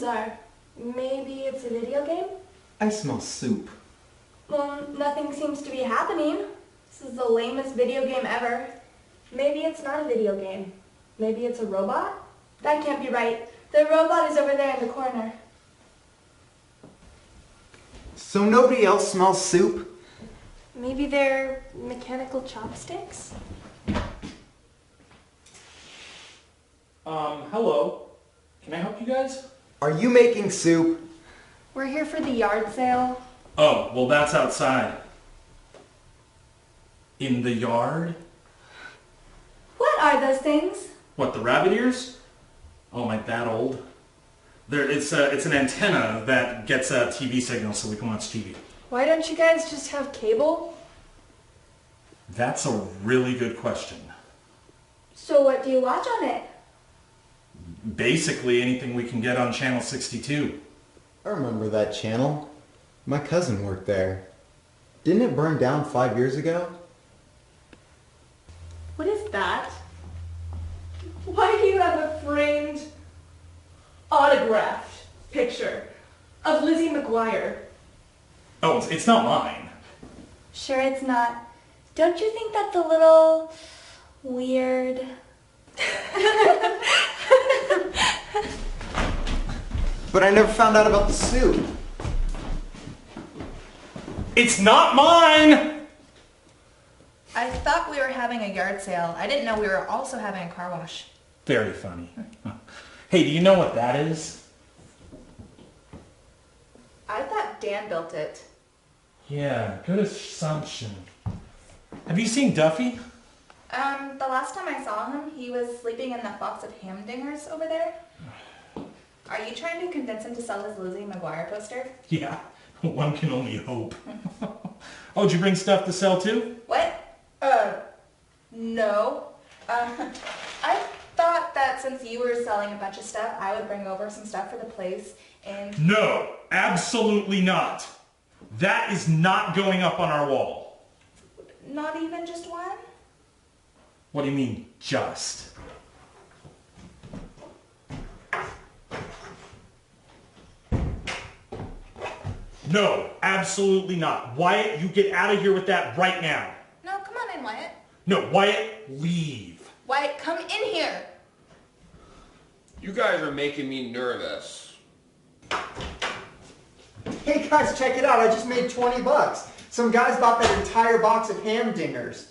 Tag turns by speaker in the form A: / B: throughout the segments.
A: bizarre. Maybe it's a video game?
B: I smell soup.
A: Well, nothing seems to be happening. This is the lamest video game ever. Maybe it's not a video game. Maybe it's a robot? That can't be right. The robot is over there in the corner.
B: So nobody else smells soup?
A: Maybe they're mechanical chopsticks?
C: Hello. Can I help you guys?
B: Are you making soup?
A: We're here for the yard sale.
C: Oh, well that's outside. In the yard?
A: What are those things?
C: What, the rabbit ears? Oh, am I that old? It's an antenna that gets a TV signal so we can watch TV.
A: Why don't you guys just have cable?
C: That's a really good question.
A: So what do you watch on it?
C: Basically anything we can get on channel 62.
B: I remember that channel. My cousin worked there. Didn't it burn down 5 years ago?
A: What is that? Why do you have a framed, autographed picture of Lizzie McGuire?
C: Oh, it's not mine.
A: Sure it's not. Don't you think that's a little weird?
B: But I never found out about the soup.
C: It's not mine!
D: I thought we were having a yard sale. I didn't know we were also having a car wash.
C: Very funny. Hey, do you know what that is?
D: I thought Dan built it.
C: Yeah, good assumption. Have you seen Duffy?
D: The last time I saw him, he was sleeping in that box of hamdingers over there. Are you trying to convince him to sell his Lizzie McGuire poster?
C: Yeah, one can only hope. Oh, did you bring stuff to sell too?
D: What? No. I thought that since you were selling a bunch of stuff, I would bring over some stuff for the place and...
C: No, absolutely not. That is not going up on our wall.
D: Not even just one?
C: What do you mean, just? No, absolutely not. Wyatt, you get out of here with that right now.
D: No, come on in, Wyatt.
C: No, Wyatt, leave.
D: Wyatt, come in here.
E: You guys are making me nervous.
B: Hey guys, check it out. I just made 20 bucks. Some guys bought that entire box of hamdingers.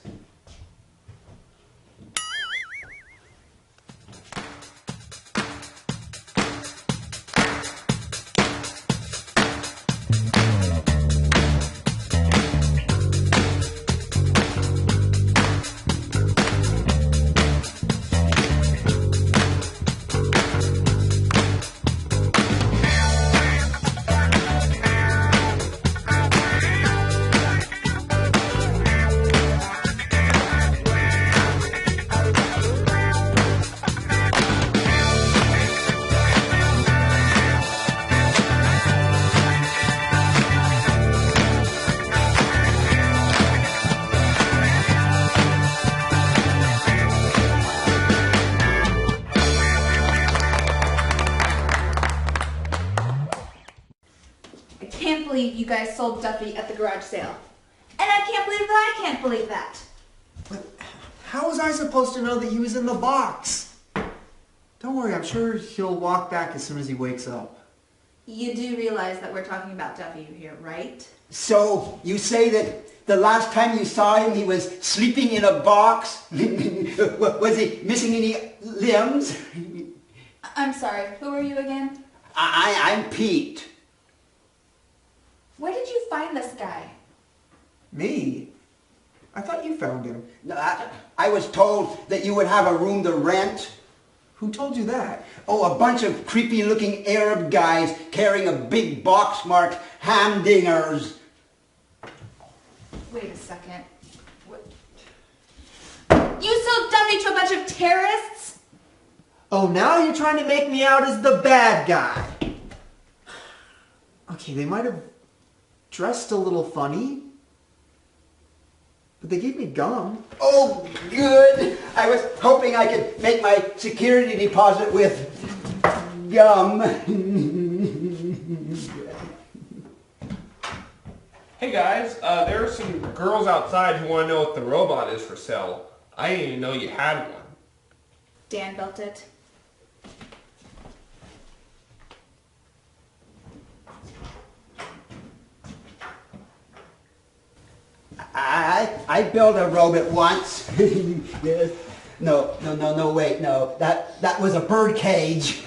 D: I can't believe you guys sold Duffy at the garage sale. And I can't believe that I can't believe that.
B: But how was I supposed to know that he was in the box? Don't worry, I'm sure he'll walk back as soon as he wakes up.
D: You do realize that we're talking about Duffy here, right?
F: So, you say that the last time you saw him, he was sleeping in a box? Was he missing any limbs?
D: I'm sorry, who are you again?
F: I'm Pete.
D: Where did you find this guy?
B: Me? I thought you found him.
F: No, I was told that you would have a room to rent.
B: Who told you that?
F: Oh, a bunch of creepy-looking Arab guys carrying a big box marked hamdingers.
D: Wait a second. What? You sold Duffy to a bunch of terrorists?
B: Oh, now you're trying to make me out as the bad guy. Okay, they might have dressed a little funny, but they gave me gum.
F: Oh, good. I was hoping I could make my security deposit with gum.
E: guys, there are some girls outside who want to know if the robot is for sale. I didn't even know you had one.
D: Dan built it.
F: I built a robot once. Yes. No, wait, no. That was a bird cage.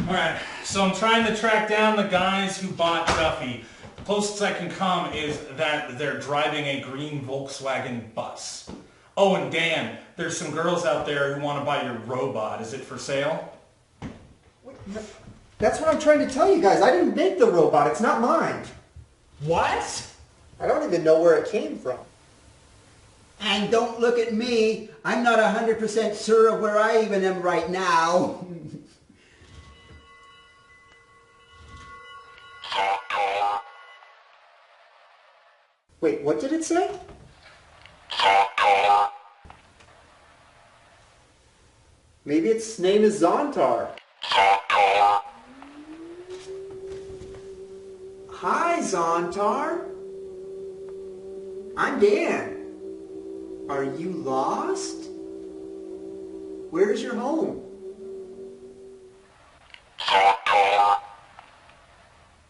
C: Alright, so I'm trying to track down the guys who bought Duffy. The closest I can come is that they're driving a green Volkswagen bus. Oh, and Dan, there's some girls out there who want to buy your robot. Is it for sale?
B: That's what I'm trying to tell you guys. I didn't make the robot. It's not mine.
C: What?
B: I don't even know where it came from.
F: And don't look at me. I'm not 100% sure of where I even am right now.
B: Wait, what did it say? Maybe its name is Zontar. Hi, Zontar. I'm Dan. Are you lost? Where's your home?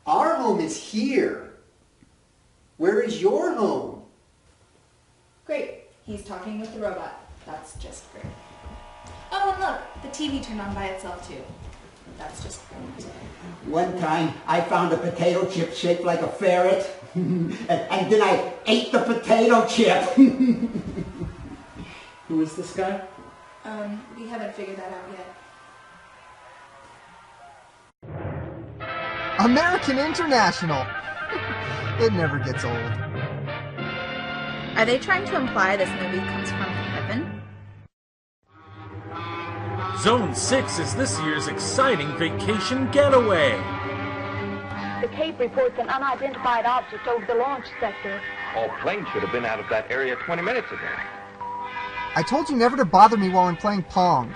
B: Our home is here. Where is your home?
D: Great. He's talking with the robot. That's just great. Oh, and look, the TV turned on by itself too. That's just great.
F: One time I found a potato chip shaped like a ferret. and then I ate the potato chip.
C: Who is this guy?
D: We haven't figured that out yet.
G: American International. It never gets old.
D: Are they trying to imply this movie comes from heaven?
H: Zone 6 is this year's exciting vacation getaway.
I: The Cape reports an unidentified object over the launch sector.
J: All planes should have been out of that area 20 minutes ago.
G: I told you never to bother me while I'm playing Pong.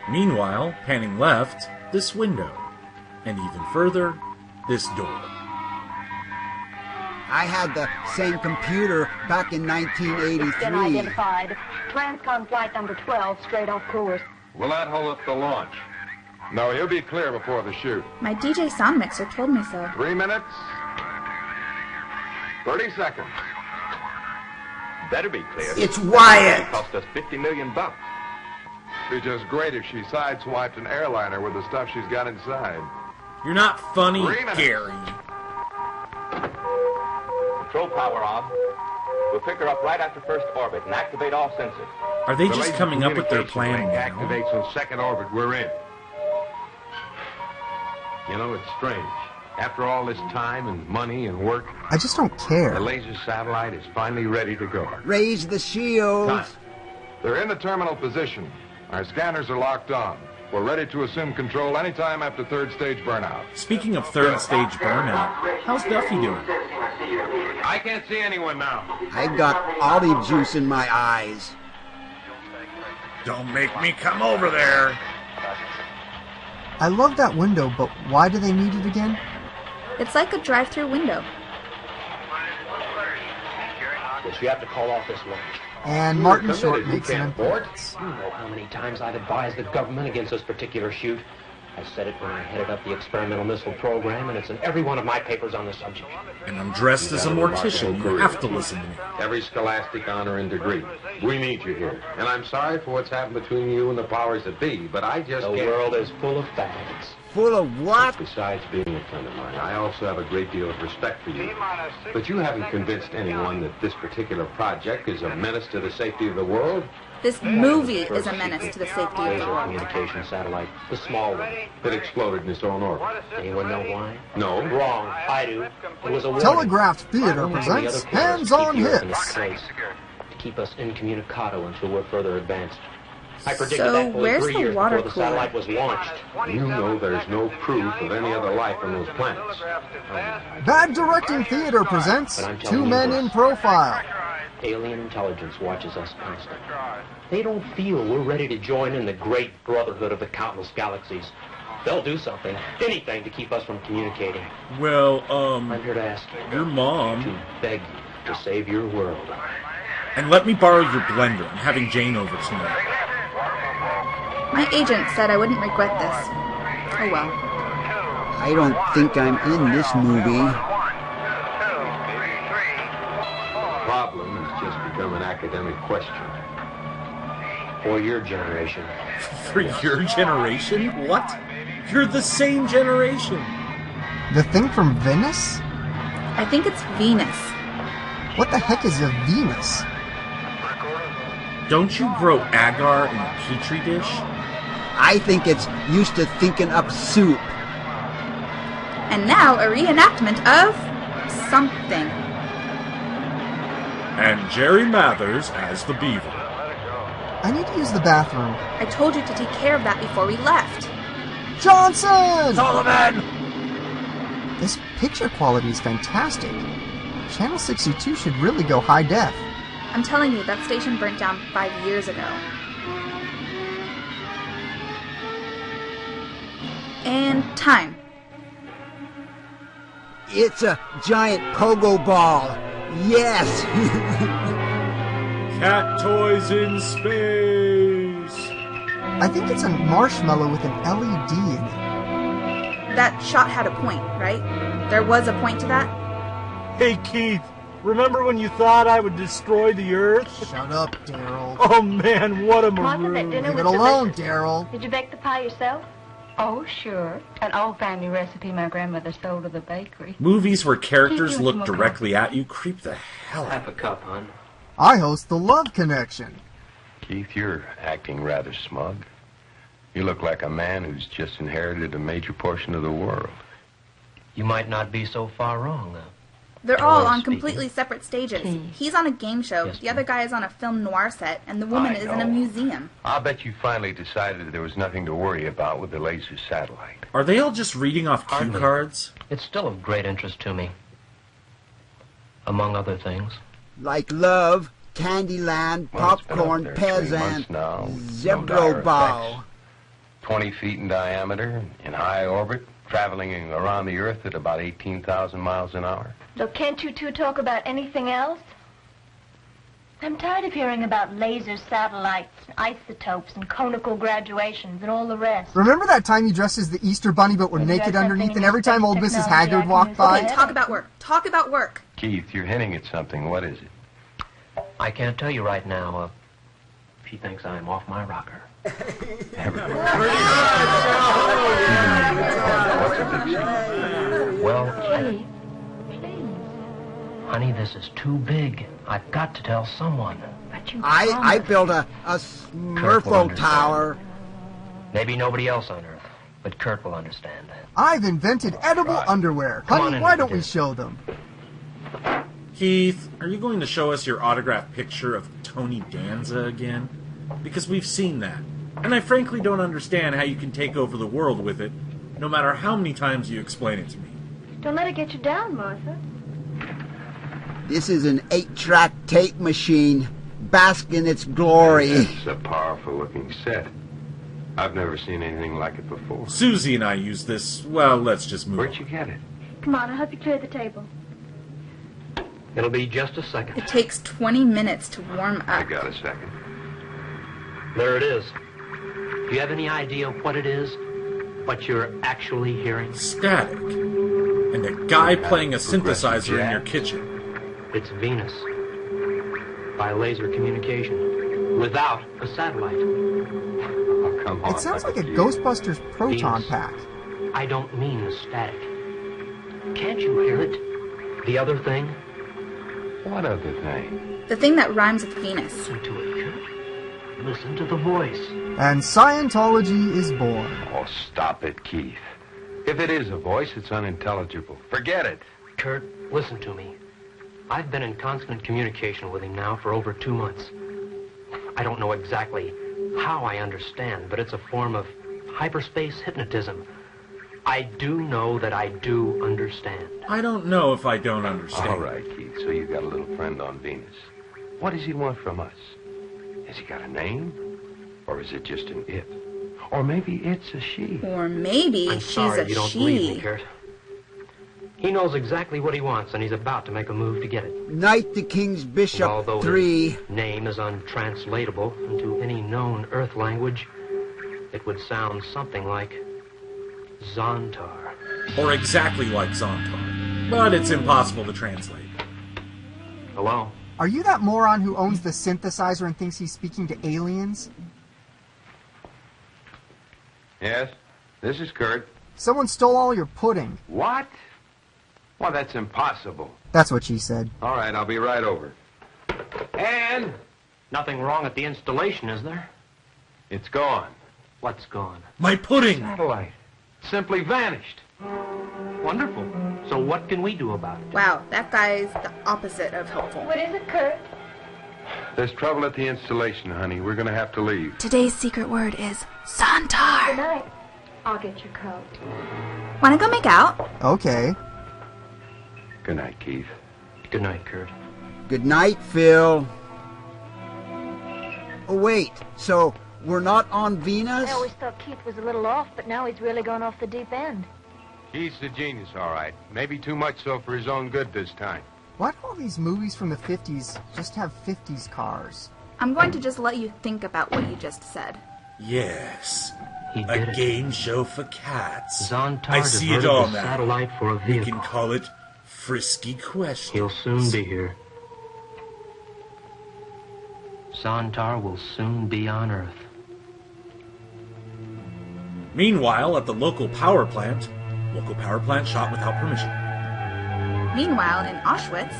H: Meanwhile, panning left, this window. And even further, this door.
F: I had the same computer back in 1983.
I: Unidentified. Transcon flight number 12, straight off course.
J: Will that hold up the launch? No, he'll be clear before the shoot.
D: My DJ sound mixer told me so.
J: 3 minutes. 30 seconds. Better be clear.
F: It's Wyatt.
J: It cost us $50 million. Be just great if she sideswiped an airliner with the stuff she's got inside.
H: You're not funny,
J: 3 minutes.
H: Gary.
J: Control power on. We'll pick her up right after first orbit and activate all sensors.
H: Are they just coming up with their plan now?
J: Activates on second orbit. We're in. You know, it's strange. After all this time and money and work,
G: I just don't care.
J: the laser satellite is finally ready to go.
F: Raise the shields.
J: Time. They're in the terminal position. Our scanners are locked on. We're ready to assume control anytime after third stage burnout.
H: Speaking of third stage burnout, how's Duffy doing?
J: I can't see anyone now.
F: I've got olive juice in my eyes.
H: Don't make me come over there.
G: I love that window, but why do they need it again?
D: It's like a drive-through window.
K: Yes, you have to call off this launch.
G: And Martin Short
K: You
G: makes an
K: can't board.
G: appearance.
K: You know how many times I've advised the government against this particular shoot. I said it when I headed up the experimental missile program, and it's in every one of my papers on the subject.
H: And I'm dressed as a mortician. You have to listen to me.
J: Every scholastic honor and degree. We need you here. And I'm sorry for what's happened between you and the powers that be, but I just
K: The
J: can't...
K: world is full of fags.
F: Full of what?
J: Besides being a friend of mine, I also have a great deal of respect for you. But you haven't convinced anyone that this particular project is a menace to the safety of the world.
D: This movie is a menace to the safety of the
K: Laser
D: world.
K: communication satellite, the small one.
J: It exploded in its own orbit.
K: Anyone know why?
J: No.
K: Wrong. I do. It was a warning.
G: Telegraph Theater
K: Warning to the
G: presents
K: other players
G: Hands
K: to
G: on
K: keep you up in
G: Hits.
K: this place, to keep us incommunicado until we're further advanced. I predicted
D: So
K: that fully
D: where's
K: 3
D: the
K: years
D: water
K: before the
D: cooler?
K: satellite was launched.
J: You know there's no proof of any other life on those planets.
G: Bad Directing Theater presents
K: But I'm telling
G: Two
K: you
G: Men
K: this.
G: in Profile.
K: Alien intelligence watches us constantly. They don't feel we're ready to join in the great brotherhood of the countless galaxies. They'll do something, anything to keep us from communicating.
H: Well,
K: I'm here to ask you.
H: your mom.
K: To beg you to save your world.
H: And let me borrow your blender. I'm having Jane over tonight.
D: My agent said I wouldn't regret this. Oh well.
F: I don't think I'm in this movie.
J: Problem has just become an academic question.
K: For your generation.
H: For your generation? What? You're the same generation.
G: The Thing from Venice?
D: I think it's Venus.
G: What the heck is a Venus?
H: Don't you grow agar in a petri dish?
F: I think it's used to thinking up soup.
D: And now a reenactment of something.
H: And Jerry Mathers as the beaver.
G: I need to use the bathroom.
D: I told you to take care of that before we left.
G: Johnson!
H: Sullivan!
G: This picture quality is fantastic. Channel 62 should really go high def.
D: I'm telling you, that station burnt down 5 years ago. And time.
F: It's a giant pogo ball. Yes!
H: Cat toys in space.
G: I think it's a marshmallow with an LED in it.
D: That shot had a point, right? There was a point to that?
L: Hey, Keith, remember when you thought I would destroy the Earth?
G: Shut up, Daryl.
L: Oh, man, what a
I: Martha, that
L: maroon.
I: dinner
G: Leave
I: was
G: it alone,
I: delicious.
G: Daryl.
I: Did you bake the pie yourself? Oh, sure. An old family recipe my grandmother sold to the bakery.
H: Movies where characters
I: Keith, you
H: look
I: want some
H: directly at you creep the hell out
K: Half
H: of
K: a
H: me.
K: cup, hon.
G: I host The Love Connection.
J: Keith, you're acting rather smug. You look like a man who's just inherited a major portion of the world.
K: You might not be so far wrong.
D: They're all
K: Hello,
D: on
K: speaking.
D: completely separate stages.
I: Keith.
D: He's on a game show,
K: Yes,
D: the other
K: ma'am.
D: guy is on a film noir set, and the woman
J: I
D: is in a
J: know.
D: museum.
J: I'll bet you finally decided that there was nothing to worry about with the laser satellite.
H: Are they all just reading off cue
K: Hardly.
H: cards?
K: It's still of great interest to me. Among other things.
F: Like love, Candyland,
J: Well, it's been up
F: popcorn,
J: there 20 months
F: peasant,
J: now, with no dire
F: Zebro
J: effects. 20 feet in diameter, in high orbit, traveling around the Earth at about 18,000 miles an hour.
I: Look, can't you two talk about anything else? I'm tired of hearing about lasers, satellites, isotopes, and conical graduations, and all the rest.
G: Remember that time you dressed as the Easter Bunny but were
I: Maybe
G: naked
I: that's
G: underneath,
I: something
G: and
I: in
G: every time
I: space
G: old Mrs.
I: technology
G: Haggard
I: I can
G: walked
I: use
G: by?
D: Okay, talk about work. Talk about work.
J: Keith, you're hinting at something. What is it?
K: I can't tell you right now. She thinks I'm off my rocker. Well,
I: Keith, please.
K: honey, this is too big. I've got to tell someone.
I: But you
F: I
I: promised.
F: built a
K: Kurt will
F: Smurfo
K: understand.
F: tower.
K: Maybe nobody else on Earth, but Kurt will understand.
G: I've invented edible underwear.
K: Come on
G: Honey,
K: in,
G: why don't we
K: Dick.
G: show them?
H: Keith, are you going to show us your autographed picture of Tony Danza again? Because we've seen that. And I frankly don't understand how you can take over the world with it, no matter how many times you explain it to me.
I: Don't let it get you down, Martha.
F: This is an 8-track tape machine. Bask in its glory.
J: It's a powerful looking set. I've never seen anything like it before.
H: Susie and I use this. Well, let's just move
J: Where'd
H: on.
J: you get it?
I: Come on, I'll help you clear the table.
K: It'll be just a second.
D: It takes 20 minutes to warm
J: I
D: up.
J: got a second.
K: There it is. Do you have any idea what it is? What you're actually hearing?
H: Static. And a guy playing a synthesizer in your kitchen.
K: It's Venus. By laser communication. Without a satellite.
J: Oh, come on.
G: It sounds like a
J: Keith.
G: Ghostbusters proton
K: Venus.
G: pack.
K: I don't mean the static. Can't you hear it? The other thing?
J: What other thing?
D: The thing that rhymes with Venus.
K: Listen to it, Kurt. Listen to the voice.
G: And Scientology is born.
J: Oh, stop it, Keith. If it is a voice, it's unintelligible. Forget it.
K: Kurt, listen to me. I've been in constant communication with him now for over 2 months. I don't know exactly how I understand, but it's a form of hyperspace hypnotism. I do know that I do understand.
H: I don't know if I don't understand.
J: All right, Keith, so you've got a little friend on Venus. What does he want from us? Has he got a name? Or is it just an it? Or maybe it's a she.
D: Or maybe
K: I'm
D: she's
K: sorry
D: a
K: you don't
D: she.
K: believe me, Kurt. He knows exactly what he wants, and he's about to make a move to get it.
F: Knight the King's Bishop,
K: And although
F: 3.
K: his name is untranslatable into any known Earth language, it would sound something like Zontar.
H: Or exactly like Zontar. But it's impossible to translate.
K: Hello?
G: Are you that moron who owns the synthesizer and thinks he's speaking to aliens?
J: Yes, this is Kurt.
G: Someone stole all your pudding.
J: What? Well, that's impossible.
G: That's what she said.
J: All right, I'll be right over. And
K: Nothing wrong at the installation, is there?
J: it's gone.
K: What's gone?
H: My pudding!
J: Satellite. Simply vanished.
K: Wonderful. So what can we do about it?
D: Wow, that guy's the opposite of helpful.
I: What is it, Kurt?
J: There's trouble at the installation, honey. We're going to have to leave.
D: Today's secret word is
I: Good
D: Zontar.
I: night. I'll get your coat.
D: Wanna go make out?
G: Okay.
J: Good night, Keith.
K: Good night, Kurt.
F: Good night, Phil. Oh, wait. So, we're not on Venus?
I: I always thought Keith was a little off, but now he's really gone off the deep end.
J: Keith's a genius, all right. Maybe too much so for his own good this time.
G: Why do all these movies from the 50s just have 50s cars?
D: I'm going to just let you think about what you just said.
H: Yes.
K: He
H: A
K: did it.
H: game show for cats.
K: Zontar
H: I see it
K: diverted
H: all
K: the
H: now.
K: satellite for a
H: We
K: vehicle.
H: can call it Frisky Questions.
K: He'll soon be here. Zontar will soon be on Earth.
H: Meanwhile, at the local power plant shot without permission.
D: Meanwhile, in Auschwitz,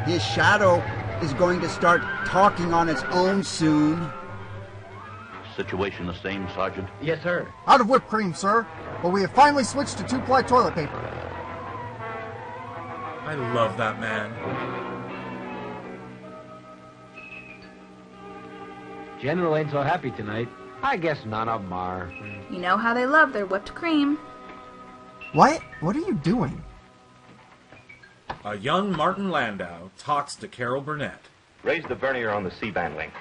F: His shadow is going to start talking on its own soon.
M: Situation the same, Sergeant?
K: Yes, sir.
G: Out of whipped cream, sir. But we have finally switched to 2-ply toilet paper.
H: I love that man.
N: General ain't so happy tonight. I guess none of them are.
D: you know how they love their whipped cream.
G: What? What are you doing?
H: A young Martin Landau talks to Carol Burnett.
M: Raise the vernier on the C-band link.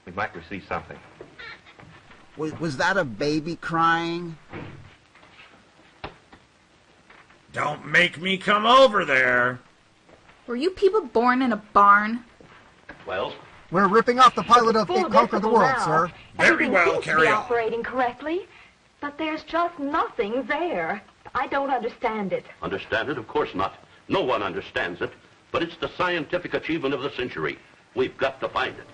M: We might receive something.
F: Was that a baby crying?
H: Don't make me come over there.
D: Were you people born in a barn?
M: Well?
G: We're ripping off the pilot of It Conquered the World, sir.
I: Everything seems to be operating correctly, but there's just nothing there. I don't understand it.
M: Understand it? Of course not. No one understands it. But it's the scientific achievement of the century. We've got to find it.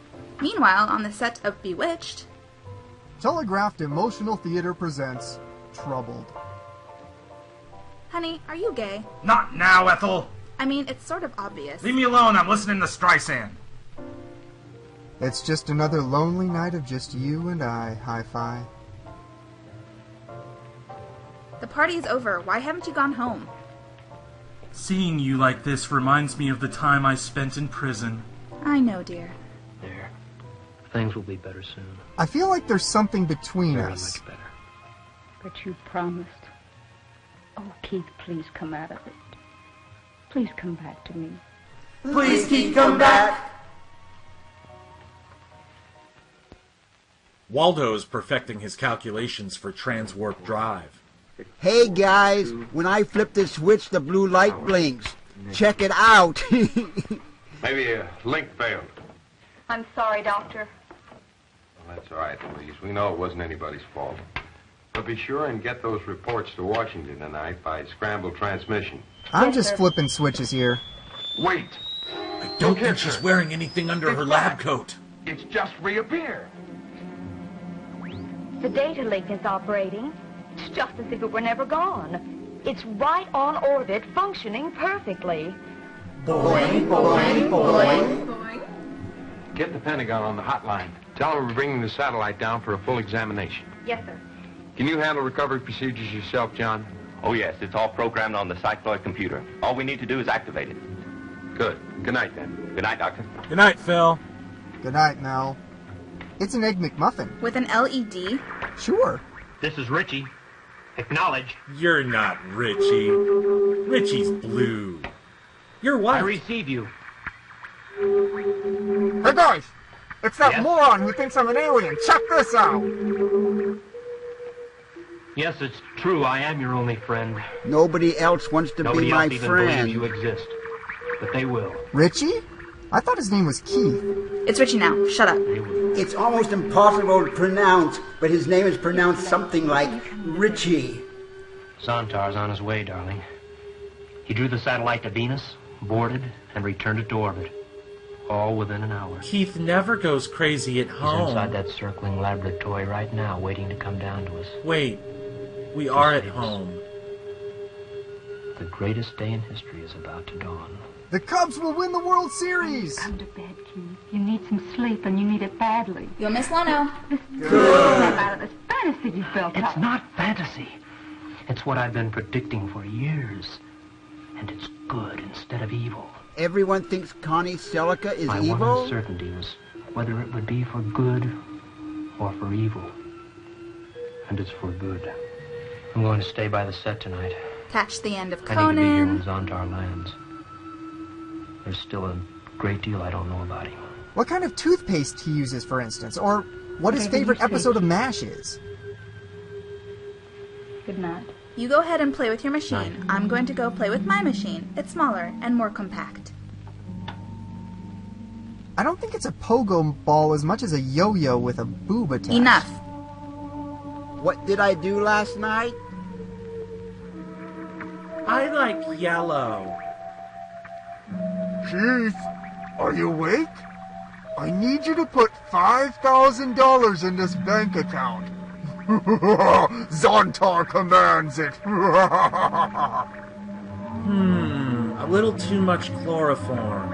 D: Meanwhile, on the set of Bewitched,
G: Telegraphed Emotional Theater presents Troubled.
D: honey, are you gay?
O: Not now, Ethel.
D: I mean, it's sort of obvious.
O: Leave me alone. I'm listening to Streisand.
G: It's just another lonely night of just you and I, Hi-Fi.
D: The party is over. Why haven't you gone home?
C: Seeing you like this reminds me of the time I spent in prison.
D: I know, dear.
K: There. Things will be better soon.
G: I feel like there's something between
K: Very
G: us.
K: much better.
P: But you promised. Oh, Keith, please come out of it. Please come back to me.
B: Please, Keith, come back.
H: Waldo's perfecting his calculations for transwarp drive.
F: Hey guys, when I flip this switch, the blue light blinks. Check it out.
J: Maybe a link failed.
I: I'm sorry, Doctor.
J: Well, that's all right, Louise. We know it wasn't anybody's fault. But be sure and get those reports to Washington tonight by scrambled transmission.
G: I'm just flipping switches here.
J: Wait!
H: I don't think she's wearing anything under her lab coat.
J: It's just reappeared.
I: The data link is operating. It's just as if it were never gone. It's right on orbit, functioning perfectly.
B: Boing, boing, boing.
J: Get the Pentagon on the hotline. Tell them we're bringing the satellite down for a full examination.
I: Yes, sir.
J: Can you handle recovery procedures yourself, John?
M: Oh, yes. It's all programmed on the cycloid computer. All we need to do is activate it.
J: Good. Good night, then.
M: Good night, Doctor.
H: Good night, Phil.
G: Good night, Mel. It's an Egg McMuffin.
D: With an LED?
G: Sure.
K: This is Richie. Acknowledge.
H: You're not Richie. Richie's blue. You're white.
K: I receive you.
N: Hey guys,
Q: It's that
K: Yes?
Q: moron who thinks I'm an alien. Check this out.
K: Yes, it's true. I am your only friend.
F: Nobody else wants to
K: Nobody
F: be my
K: else even
F: friend.
K: believes you exist. But they will.
G: Richie? I thought his name was Keith.
D: It's Richie now. Shut up.
F: It's almost impossible to pronounce, but his name is pronounced something like Richie.
K: Zontar's on his way, darling. He drew the satellite to Venus, boarded, and returned it to orbit. All within an hour.
H: Keith never goes crazy at
K: He's
H: home.
K: inside that circling laboratory right now, waiting to come down to us.
H: Wait, we are at home.
K: The greatest day in history is about to dawn.
Q: The Cubs will win the World Series.
P: Come to bed, Keith. You need some sleep, and you need it badly.
D: You'll miss Leno.
P: Snap out of this fantasy you built
K: It's
P: up.
K: not fantasy. It's what I've been predicting for years. And it's good instead of evil.
F: Everyone thinks Connie Selica is
K: My one
F: evil?
K: uncertainty was whether it would be for good or for evil. And it's for good. I'm going to stay by the set tonight.
D: Catch the end of
K: I need to be here when
D: Conan.
K: Zontar lands. There's still a great deal I don't know about him.
G: What kind of toothpaste he uses, for instance, or what his
P: Whatever
G: favorite
P: you say.
G: episode of MASH is.
P: Good night.
D: You go ahead and play with your machine. I'm going to go play with my machine. It's smaller and more compact.
G: I don't think it's a pogo ball as much as a yo-yo with a boob attached.
D: Enough.
F: What did I do last night?
H: I like yellow.
Q: Keith, are you awake? I need you to put $5,000 in this bank account. Zontar commands it.
H: A little too much chloroform.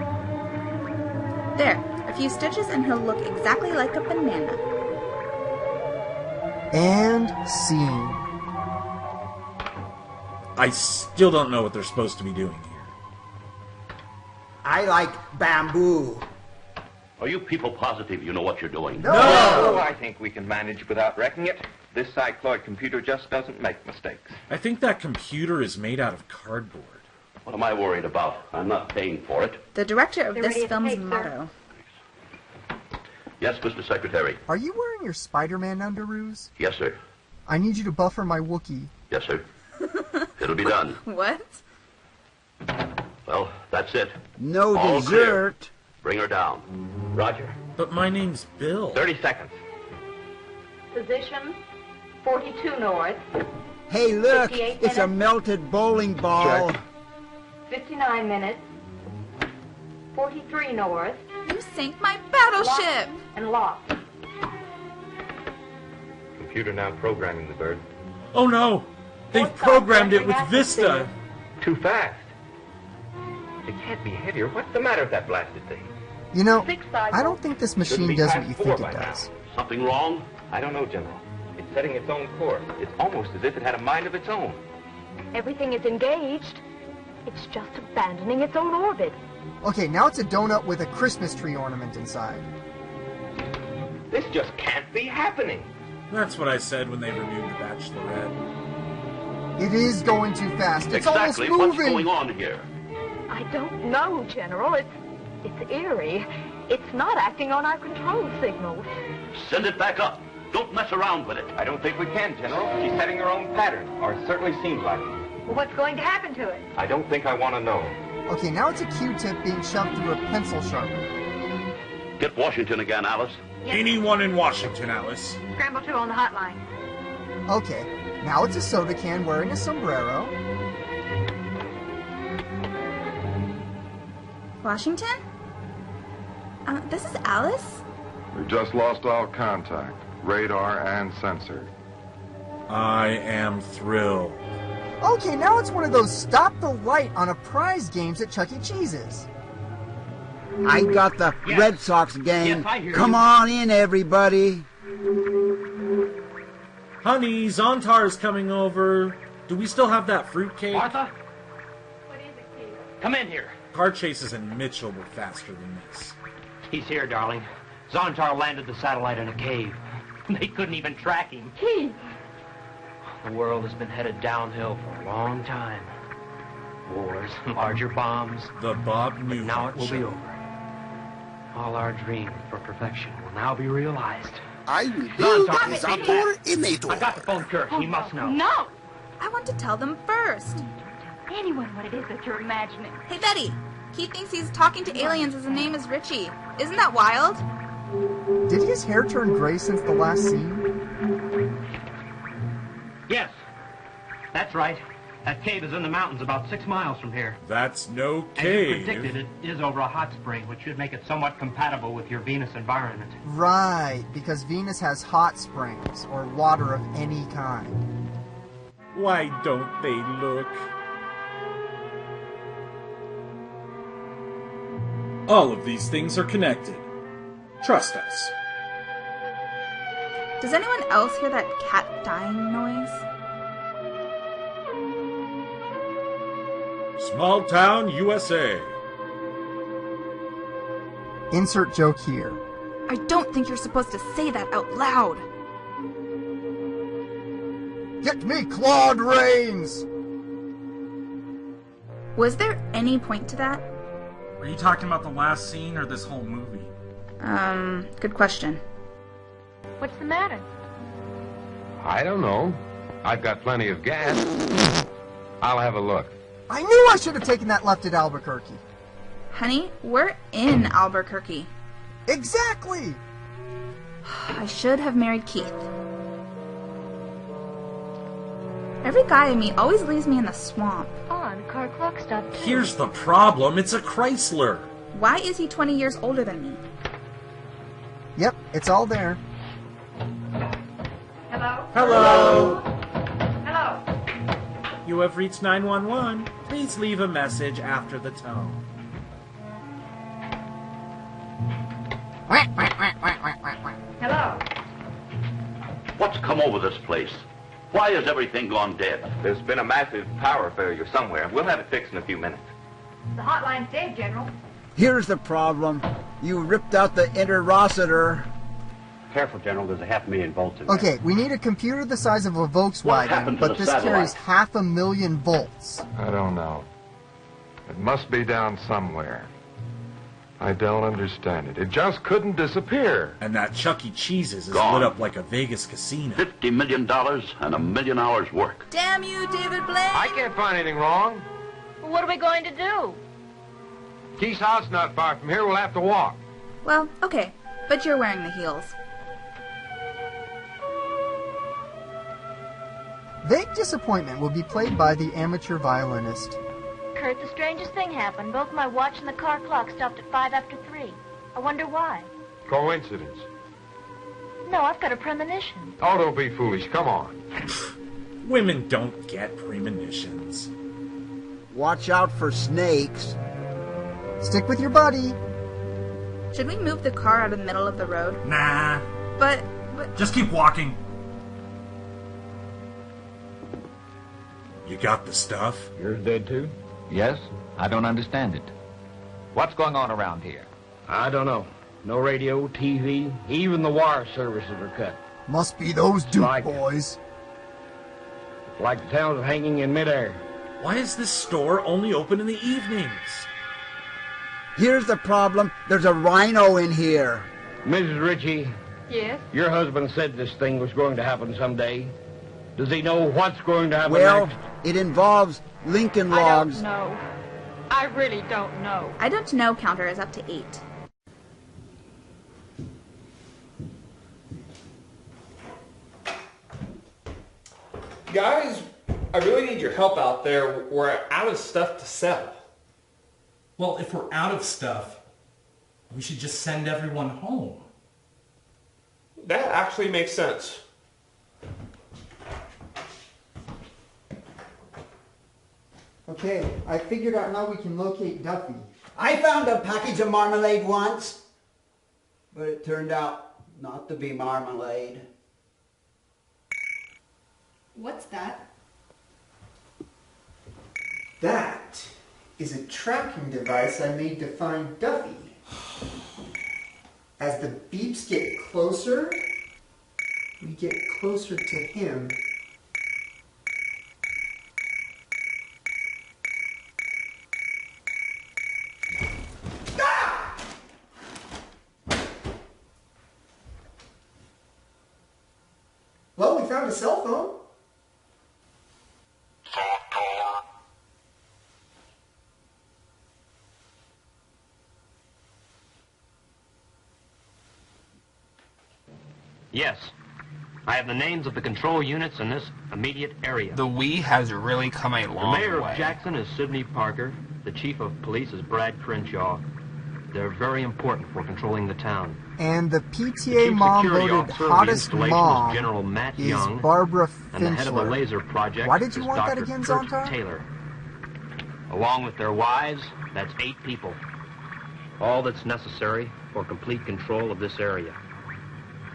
D: There. A few stitches and he'll look exactly like a banana.
G: And scene.
H: I still don't know what they're supposed to be doing here.
F: I like bamboo.
M: Are you people positive you know what you're doing?
R: No, I think we can manage without wrecking it. This cycloid computer just doesn't make mistakes.
H: I think that computer is made out of cardboard.
M: What am I worried about? I'm not paying for it.
D: The director of
I: They're
D: this
I: ready to
D: film's
I: take, sir.
D: motto.
M: Yes, Mr. Secretary.
G: Are you wearing your Spider-Man underoos?
M: Yes, sir.
G: I need you to buffer my Wookiee.
M: Yes, sir. It'll be done.
D: What?
M: Well, that's it.
F: No
M: All
F: dessert.
M: clear. Bring her down. Roger.
H: But my name's Bill.
R: 30 seconds.
I: Position 42 north,
F: Hey, look,
I: 58
F: it's a
I: minutes.
F: melted bowling ball.
R: Check.
I: 59 minutes, 43 north,
D: You sank my battleship!
I: locked and locked.
R: Computer now programming the bird.
H: Oh no! They've programmed it with Vista!
R: Too fast. It can't be heavier. What's the matter with that blasted thing?
G: You know,
I: Six sides.
G: I don't think this
R: Shouldn't
G: machine
R: be
G: does
R: past
G: what you
R: 4
G: think
R: by
G: it
R: now.
G: does.
M: Something wrong?
R: I don't know, General. It's setting its own course. It's almost as if it had a mind of its own.
I: Everything is engaged. It's just abandoning its own orbit.
G: Okay, now it's a donut with a Christmas tree ornament inside.
R: This just can't be happening.
H: That's what I said when they renewed The Bachelorette.
G: It is going too fast. It's
M: Exactly.
G: almost
M: What's
G: moving.
M: going on here?
I: I don't know, General. It's eerie. It's not acting on our control signals.
M: Send it back up. Don't mess around with it.
R: I don't think we can, General. She's setting her own pattern, or it certainly seems like it.
I: Well, what's going to happen to it?
R: I don't think I want to know.
G: Okay, now it's a Q-tip being shoved through a pencil sharpener.
M: Get Washington again, Alice.
H: Anyone in Washington, Alice?
I: Scramble 2 on the hotline.
G: Okay, now it's a soda can wearing a sombrero.
D: Washington? This is Alice?
S: We've just lost all contact, radar and sensor.
H: I am thrilled.
G: Okay, now it's one of those stop the light on a prize games at Chuck E. Cheese's.
F: I got the
K: Yes.
F: Red Sox game.
K: Yes, I hear
F: Come
K: you.
F: on in, everybody.
H: Honey, Zontar is coming over. Do we still have that fruitcake?
K: Martha,
I: What is it, Keith?
K: come in here.
H: Car chases and Mitchell were faster than this.
K: He's here, darling. Zontar landed the satellite in a cave. They couldn't even track him.
I: Keith!
K: The world has been headed downhill for a long time. Wars, larger bombs.
H: The Bob
K: But
H: Newhart
K: now it will be
H: Show.
K: over. All our dreams for perfection will now be realized.
T: I will build a Zontar invader.
K: I got the phone, Kirk. He must know.
D: No! I want to tell them first.
I: Tell anyone what it is that you're imagining.
D: Hey, Betty. Keith thinks he's talking to aliens as his name is Richie. Isn't that wild?
G: Did his hair turn gray since the last scene?
K: Yes, that's right. That cave is in the mountains about 6 miles from here.
H: That's no
K: As
H: cave.
K: you predicted, it is over a hot spring, which should make it somewhat compatible with your Venus environment.
G: Right, because Venus has hot springs, or water of any kind.
H: Why don't they look? All of these things are connected. Trust us.
D: Does anyone else hear that cat dying noise?
H: Small town, USA.
G: Insert joke here.
D: I don't think you're supposed to say that out loud.
G: Get me Claude Rains!
D: Was there any point to that?
O: Are you talking about the last scene or this whole movie?
D: Good question.
I: What's the matter?
J: I don't know. I've got plenty of gas. I'll have a look.
G: I knew I should have taken that left at Albuquerque.
D: Honey, we're in Albuquerque.
G: Exactly!
D: I should have married Keith. Every guy I meet always leaves me in the swamp.
I: Oh, the car clock stopped.
H: Here's the problem. It's a Chrysler.
D: Why is he 20 years older than me?
G: Yep, it's all there.
I: Hello?
H: Hello?
I: Hello?
H: You have reached 911. Please leave a message after the tone.
I: Hello?
M: What's come over this place? Why has everything gone dead?
R: There's been a massive power failure somewhere. We'll have it fixed in a few minutes.
I: The hotline's dead, General.
F: Here's the problem. You ripped out the interrocitor.
U: Careful, General. There's a 500,000 volts in there.
G: Okay, we need a computer the size of a Volkswagen, but this carries 500,000 volts.
S: I don't know. It must be down somewhere. I don't understand it. It just couldn't disappear.
H: And that Chuck E. Cheese's is
M: Gone.
H: lit up like a Vegas casino.
M: $50 million and 1,000,000 hours work.
D: Damn you, David Blaine!
E: I can't find anything wrong.
I: What are we going to do?
E: Keith's house not far from here. We'll have to walk.
D: Well, okay, but you're wearing the heels.
G: Vague Disappointment will be played by the amateur violinist.
I: Kurt, the strangest thing happened. Both my watch and the car clock stopped at 5 after 3. I wonder why.
S: Coincidence.
I: No, I've got a premonition.
S: Oh, don't be foolish. Come on.
H: Women don't get premonitions.
F: Watch out for snakes.
G: Stick with your buddy.
D: Should we move the car out of the middle of the road?
O: Nah.
D: But...
O: Just keep walking.
H: You got the stuff?
N: Yours dead too? Yes. I don't understand it. What's going on around here?
V: I don't know. No radio, TV, even the wire services are cut.
G: Must be those Duke boys.
V: It's like the town's hanging in midair.
H: Why is this store only open in the evenings?
F: Here's the problem. There's a rhino in here.
V: Mrs. Ritchie,
I: Yes?
V: your husband said this thing was going to happen someday. Does he know what's going to happen
F: Well,
V: next?
F: it involves Lincoln logs.
I: I don't know. I really don't know.
D: I don't know counter is up to 8.
E: Guys, I really need your help out there. We're out of stuff to sell.
C: Well, if we're out of stuff, we should just send everyone home.
E: That actually makes sense.
B: Okay, I figured out how we can locate Duffy.
F: I found a package of marmalade once, but it turned out not to be marmalade.
D: What's that?
B: That is a tracking device I made to find Duffy. As the beeps get closer, we get closer to him. a cell phone.
K: Yes. I have the names of the control units in this immediate area.
E: The we has really come a long way.
K: The mayor of Jackson is Sidney Parker. The chief of police is Brad Crenshaw. They're very important for controlling the town.
G: And the PTA mom voted hottest mom
K: General Matt
G: is
K: Young,
G: Barbara
K: and the head of the
G: Finchler.
K: laser project
G: Why did you
K: is
G: want that
K: Dr.
G: again,
K: Kurt
G: Zontar?
K: Taylor. Along with their wives, that's 8 people. All that's necessary for complete control of this area.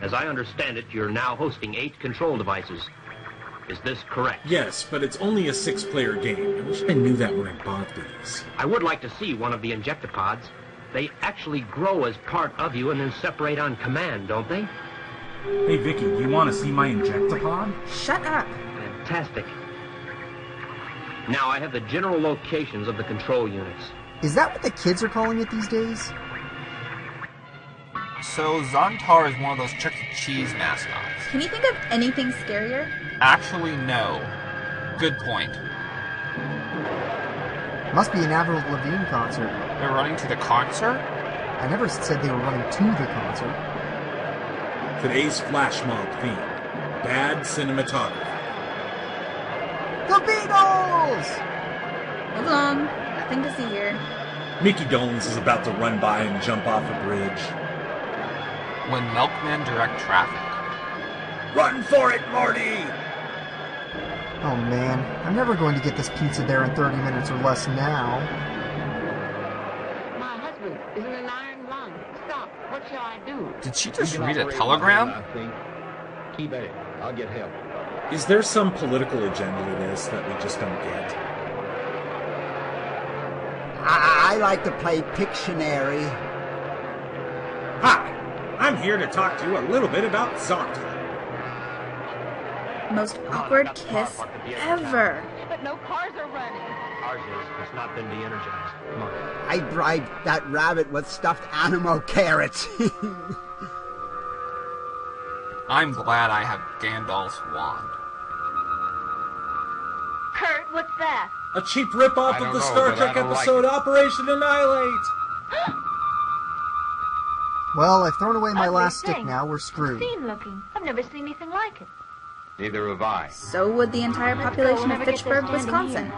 K: As I understand it, you're now hosting 8 control devices. Is this correct?
H: Yes, but it's only a 6-player game. I wish I knew that when I bought these.
K: I would like to see one of the injectapods. They actually grow as part of you and then separate on command, don't they?
O: Hey, Vicky, do you want to see my injectapod?
D: Shut up.
K: Fantastic. Now I have the general locations of the control units.
G: Is that what the kids are calling it these days?
E: So Zontar is one of those Chuck E. Cheese mascots.
D: Can you think of anything scarier?
E: Actually, no. Good point.
G: Must be an Avril Lavigne concert.
E: They're running to the concert?
G: I never said they were running to the concert.
H: Today's flash mob theme. Bad cinematography.
G: The Beatles!
D: Hold on. Nothing to see here.
H: Mickey Dolenz is about to run by and jump off a bridge.
E: When milkmen direct traffic.
H: Run for it, Marty!
G: Oh man, I'm never going to get this pizza there in 30 minutes or less now.
A: My husband is in an iron lung. Stop. What shall I do?
E: Did she just read a telegram?
V: I think. Keep at it. I'll get help.
H: Is there some political agenda to this that we just don't get?
F: I like to play Pictionary.
H: Hi, I'm here to talk to you a little bit about Zontar.
D: Most awkward kiss ever.
A: But no cars are running.
K: Ours has not been de-energized. Come on.
F: I bribed that rabbit with stuffed animal carrots.
E: I'm glad I have Gandalf's wand.
I: Kurt, what's that?
H: A cheap ripoff of the Star Trek episode Operation Annihilate!
G: Well, I've thrown away my
I: Ugly
G: last stick
I: thing.
G: now, we're screwed.
I: Obscene looking. I've never seen anything like it.
S: Neither have I.
D: So would the entire population of Fitchburg, Wisconsin.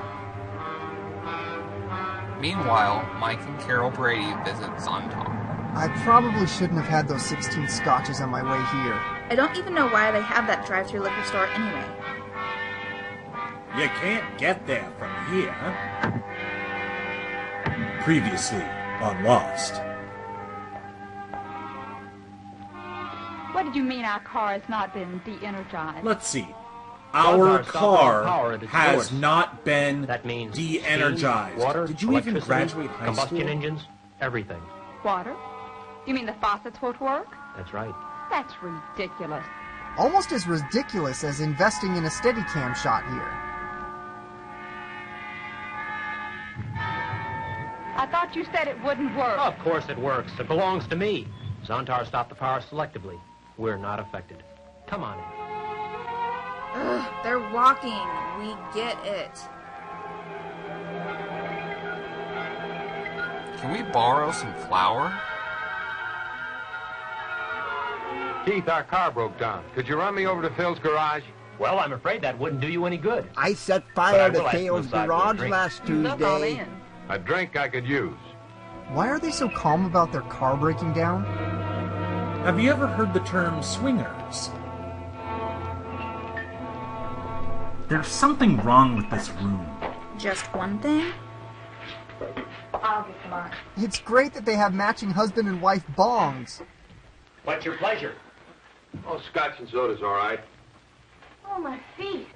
E: Meanwhile, Mike and Carol Brady visit Zontar.
G: I probably shouldn't have had those 16 scotches on my way here.
D: I don't even know why they have that drive-through liquor store anyway.
H: You can't get there from here. Previously on Lost.
P: What did you mean our car has not been de-energized?
H: Let's see. Our car has
K: yours.
H: not been
K: That means
H: de-energized.
K: steam, water,
H: Did you even
K: electricity,
H: graduate high
K: combustion
H: school?
K: engines, everything.
P: Water? You mean the faucets won't work?
K: That's right.
P: That's ridiculous.
G: Almost as ridiculous as investing in a Steadicam shot here.
P: I thought you said it wouldn't work.
K: Of course it works. It belongs to me. Zontar stopped the power selectively. We're not affected. Come on in.
D: Ugh, they're walking. We get it.
E: Can we borrow some flour?
S: Keith, our car broke down. Could you run me over to Phil's garage?
K: Well, I'm afraid that wouldn't do you any good.
F: I set
K: But I
F: fire
K: will
F: to
K: ask
F: Theo's
K: inside for a
F: garage
K: drink.
F: last
P: Look all
F: Tuesday.
P: in.
S: A drink I could use.
G: Why are they so calm about their car breaking down?
H: Have you ever heard the term swingers?
O: There's something wrong with this room.
D: Just one thing?
I: I'll get some on.
G: It's great that they have matching husband and wife bongs.
K: What's your pleasure?
J: Oh, scotch and soda's all right.
I: Oh, my feet.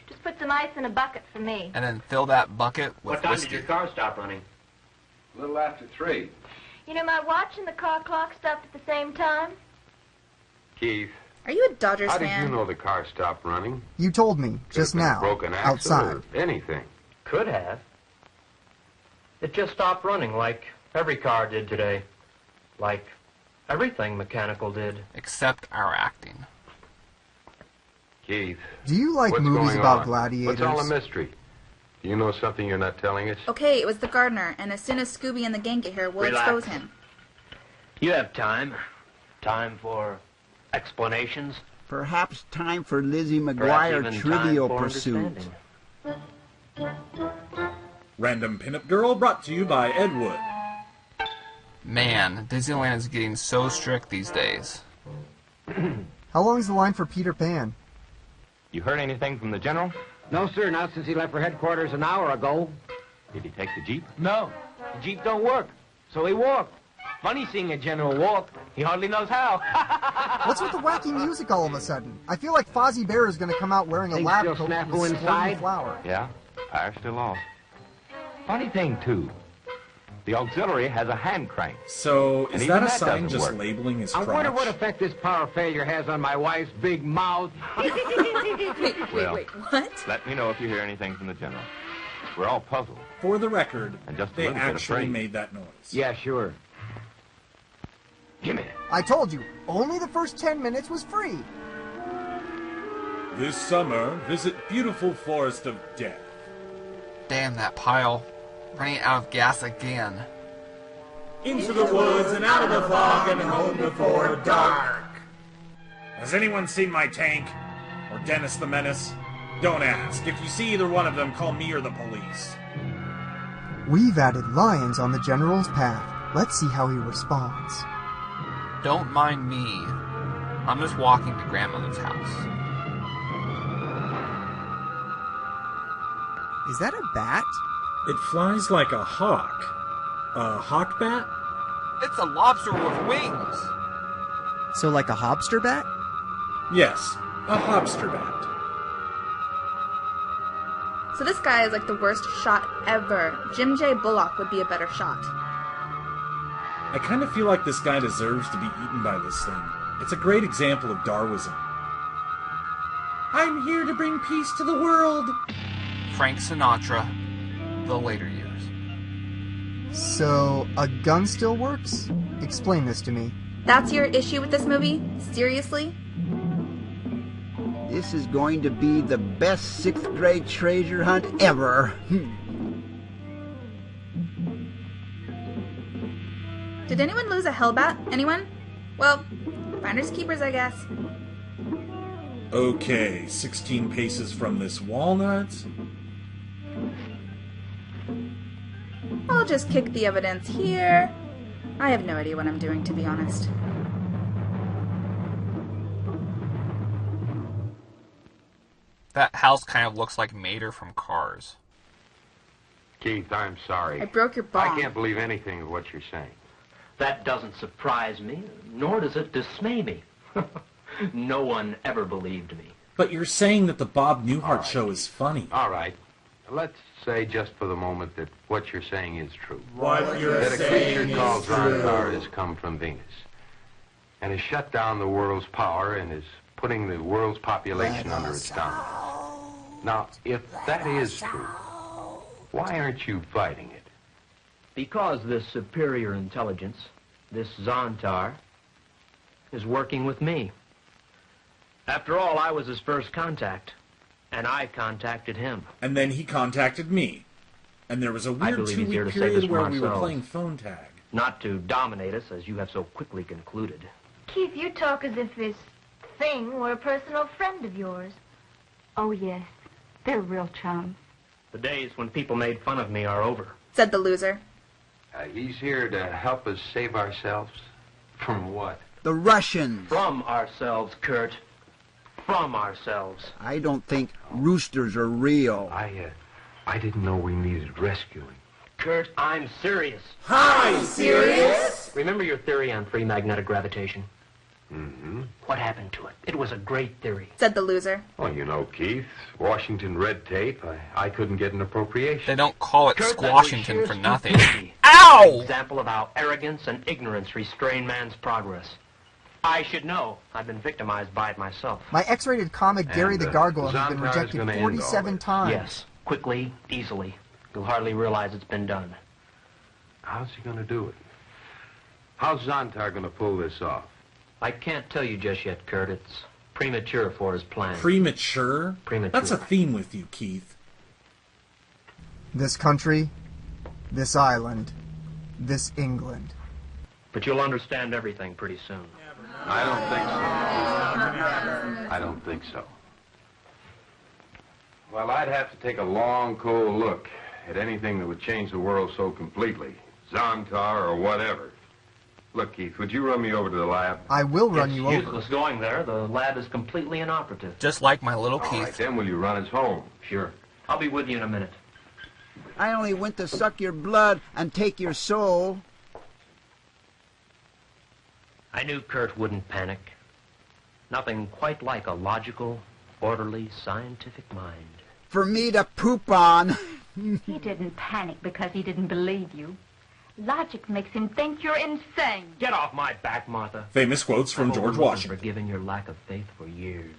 I: Just put some ice in a bucket for me.
E: And then fill that bucket with
K: What time
E: whiskey.
K: did your car stop running?
J: A little after 3.
I: You know, my watch and the car clock stopped at the same time.
J: Keith,
D: Are you a Dodgers
J: how did
D: fan?
J: you know the car stopped running?
G: You told me, just
J: Could've been a
G: now,
J: broken axle
G: outside.
J: or anything.
K: Could have. It just stopped running like every car did today. Like everything mechanical did.
E: Except our acting.
J: Keith.
G: Do you like
J: what's
G: movies
J: going
G: about
J: on?
G: gladiators?
J: What's all the mystery? Do you know something you're not telling us?
D: Okay, it was the gardener, and as soon as Scooby and the gang get here, we'll
K: Relax.
D: expose him.
K: You have time. Time for explanations.
F: Perhaps time for Lizzie
K: Perhaps
F: McGuire
K: even
F: Trivial
K: time for
F: Pursuit.
K: understanding.
H: Random Pinup Girl brought to you by Ed Wood.
L: Man, Disneyland is getting so strict these days.
G: How long is the line for Peter Pan?
R: You heard anything from the General?
V: No, sir, not since he left for headquarters an hour ago.
R: Did he take the Jeep?
V: No, the Jeep don't work, so he walked. Funny seeing a general walk. He hardly knows how.
G: What's with the wacky music all of a sudden? I feel like Fozzie Bear is going to come out wearing a
V: Things
G: lab
V: still
G: coat
V: snafu
G: with a
V: inside?
G: flower.
R: Yeah, fire's still off. Funny thing, too. The auxiliary has a hand crank.
H: So,
R: And
H: is
R: even
H: that a
R: that
H: sign
R: doesn't
H: just
R: work.
H: labeling his
V: I
H: crotch?
V: wonder what effect this power failure has on my wife's big mouth.
R: Well,
D: Wait, what?
R: let me know if you hear anything from the General. We're all puzzled.
H: For the record,
R: And just a
H: they
R: little bit
H: actually
R: afraid.
H: made that noise.
V: Yeah, sure.
R: Give me
G: I told you, only the first 10 minutes was free.
H: This summer, visit beautiful Forest of Death.
L: Damn that pile. Running out of gas again.
H: Into the woods and out of the fog and home before dark. Has anyone seen my tank? Or Dennis the Menace? Don't ask. If you see either one of them, call me or the police.
G: We've added lions on the General's path. Let's see how he responds.
L: Don't mind me. I'm just walking to grandmother's house.
G: Is that a bat?
H: It flies like a hawk. A hawk bat?
L: It's a lobster with wings.
G: So like a hobster bat?
H: Yes, a hobster bat.
D: So this guy is like the worst shot ever. Jim J. Bullock would be a better shot.
H: I kind of feel like this guy deserves to be eaten by this thing. It's a great example of Darwinism. I'm here to bring peace to the world.
L: Frank Sinatra, the later years.
G: So, a gun still works? Explain this to me.
D: That's your issue with this movie? Seriously?
F: This is going to be the best 6th grade treasure hunt ever.
D: Did anyone lose a hellbat? Anyone? Well, finders keepers, I guess.
H: Okay, 16 paces from this walnut.
D: I'll just kick the evidence here. I have no idea what I'm doing, to be honest.
L: That house kind of looks like Mater from Cars.
J: Keith, I'm sorry.
D: I broke your bong.
J: I can't believe anything of what you're saying.
K: That doesn't surprise me, nor does it dismay me. No one ever believed me.
H: But you're saying that the Bob Newhart show is funny.
J: All right. Let's say just for the moment that what you're saying is true.
H: What you're
J: that a
H: saying
J: creature
H: is
J: called
H: true.
J: Zontar has come from Venus and has shut down the world's power and is putting the world's population under its thumb. Now, if that is true, why aren't you fighting it?
K: Because this superior intelligence, this Zontar, is working with me. After all, I was his first contact, and I contacted him.
H: And then he contacted me. And there was a
K: I
H: weird
K: believe he's here
H: 2-week
K: to save us
H: period
K: from
H: where we were
K: ourselves.
H: playing phone tag.
K: Not to dominate us, as you have so quickly concluded.
I: Keith, you talk as if this thing were a personal friend of yours.
P: Oh, yes. They're real chums.
K: The days when people made fun of me are over.
D: Said the loser.
J: He's here to help us save ourselves. From what?
F: The Russians.
K: From ourselves, Kurt. From ourselves.
F: I don't think roosters are real.
J: I didn't know we needed rescuing.
K: Kurt, I'm serious.
J: Hi, serious?
K: Remember your theory on free magnetic gravitation?
J: Mm-hmm.
K: What happened to it? It was a great theory.
D: Said the loser.
J: Well, you know, Keith, Washington red tape, I couldn't get an appropriation.
L: They don't call it
K: Kurt, that
L: Squashington
K: was
L: for
K: sheer
L: nothing.
K: stupidity.
L: Ow!
K: An example of how arrogance and ignorance restrain man's progress. I should know. I've been victimized by it myself.
G: My X-rated comic Gary the Gargoyle has been
K: Zontar is
G: rejected
K: gonna end
G: 47 times.
K: Yes, quickly, easily. You'll hardly realize it's been done.
J: How's he going to do it? How's Zontar going to pull this off?
K: I can't tell you just yet, Kurt. It's Premature for his plan.
H: Premature?
K: Premature.
H: That's a theme with you, Keith.
G: This country, this island, this England.
K: But you'll understand everything pretty soon.
J: I don't think so. I don't think so. Well, I'd have to take a long, cold look at anything that would change the world so completely. Zontar or whatever. Look, Keith, would you run me over to the lab?
G: I will run you over.
K: It's useless going there. The lab is completely inoperative.
L: Just like my little Keith.
J: All right, then will you run us home?
K: Sure. I'll be with you in a minute.
F: I only went to suck your blood and take your soul.
K: I knew Kurt wouldn't panic. Nothing quite like a logical, orderly, scientific mind.
F: For me to poop on.
P: He didn't panic because he didn't believe you. Logic makes him think you're insane.
K: Get off my back, Martha.
H: Famous quotes from George Washington.
K: I've forgiven your lack of faith for years.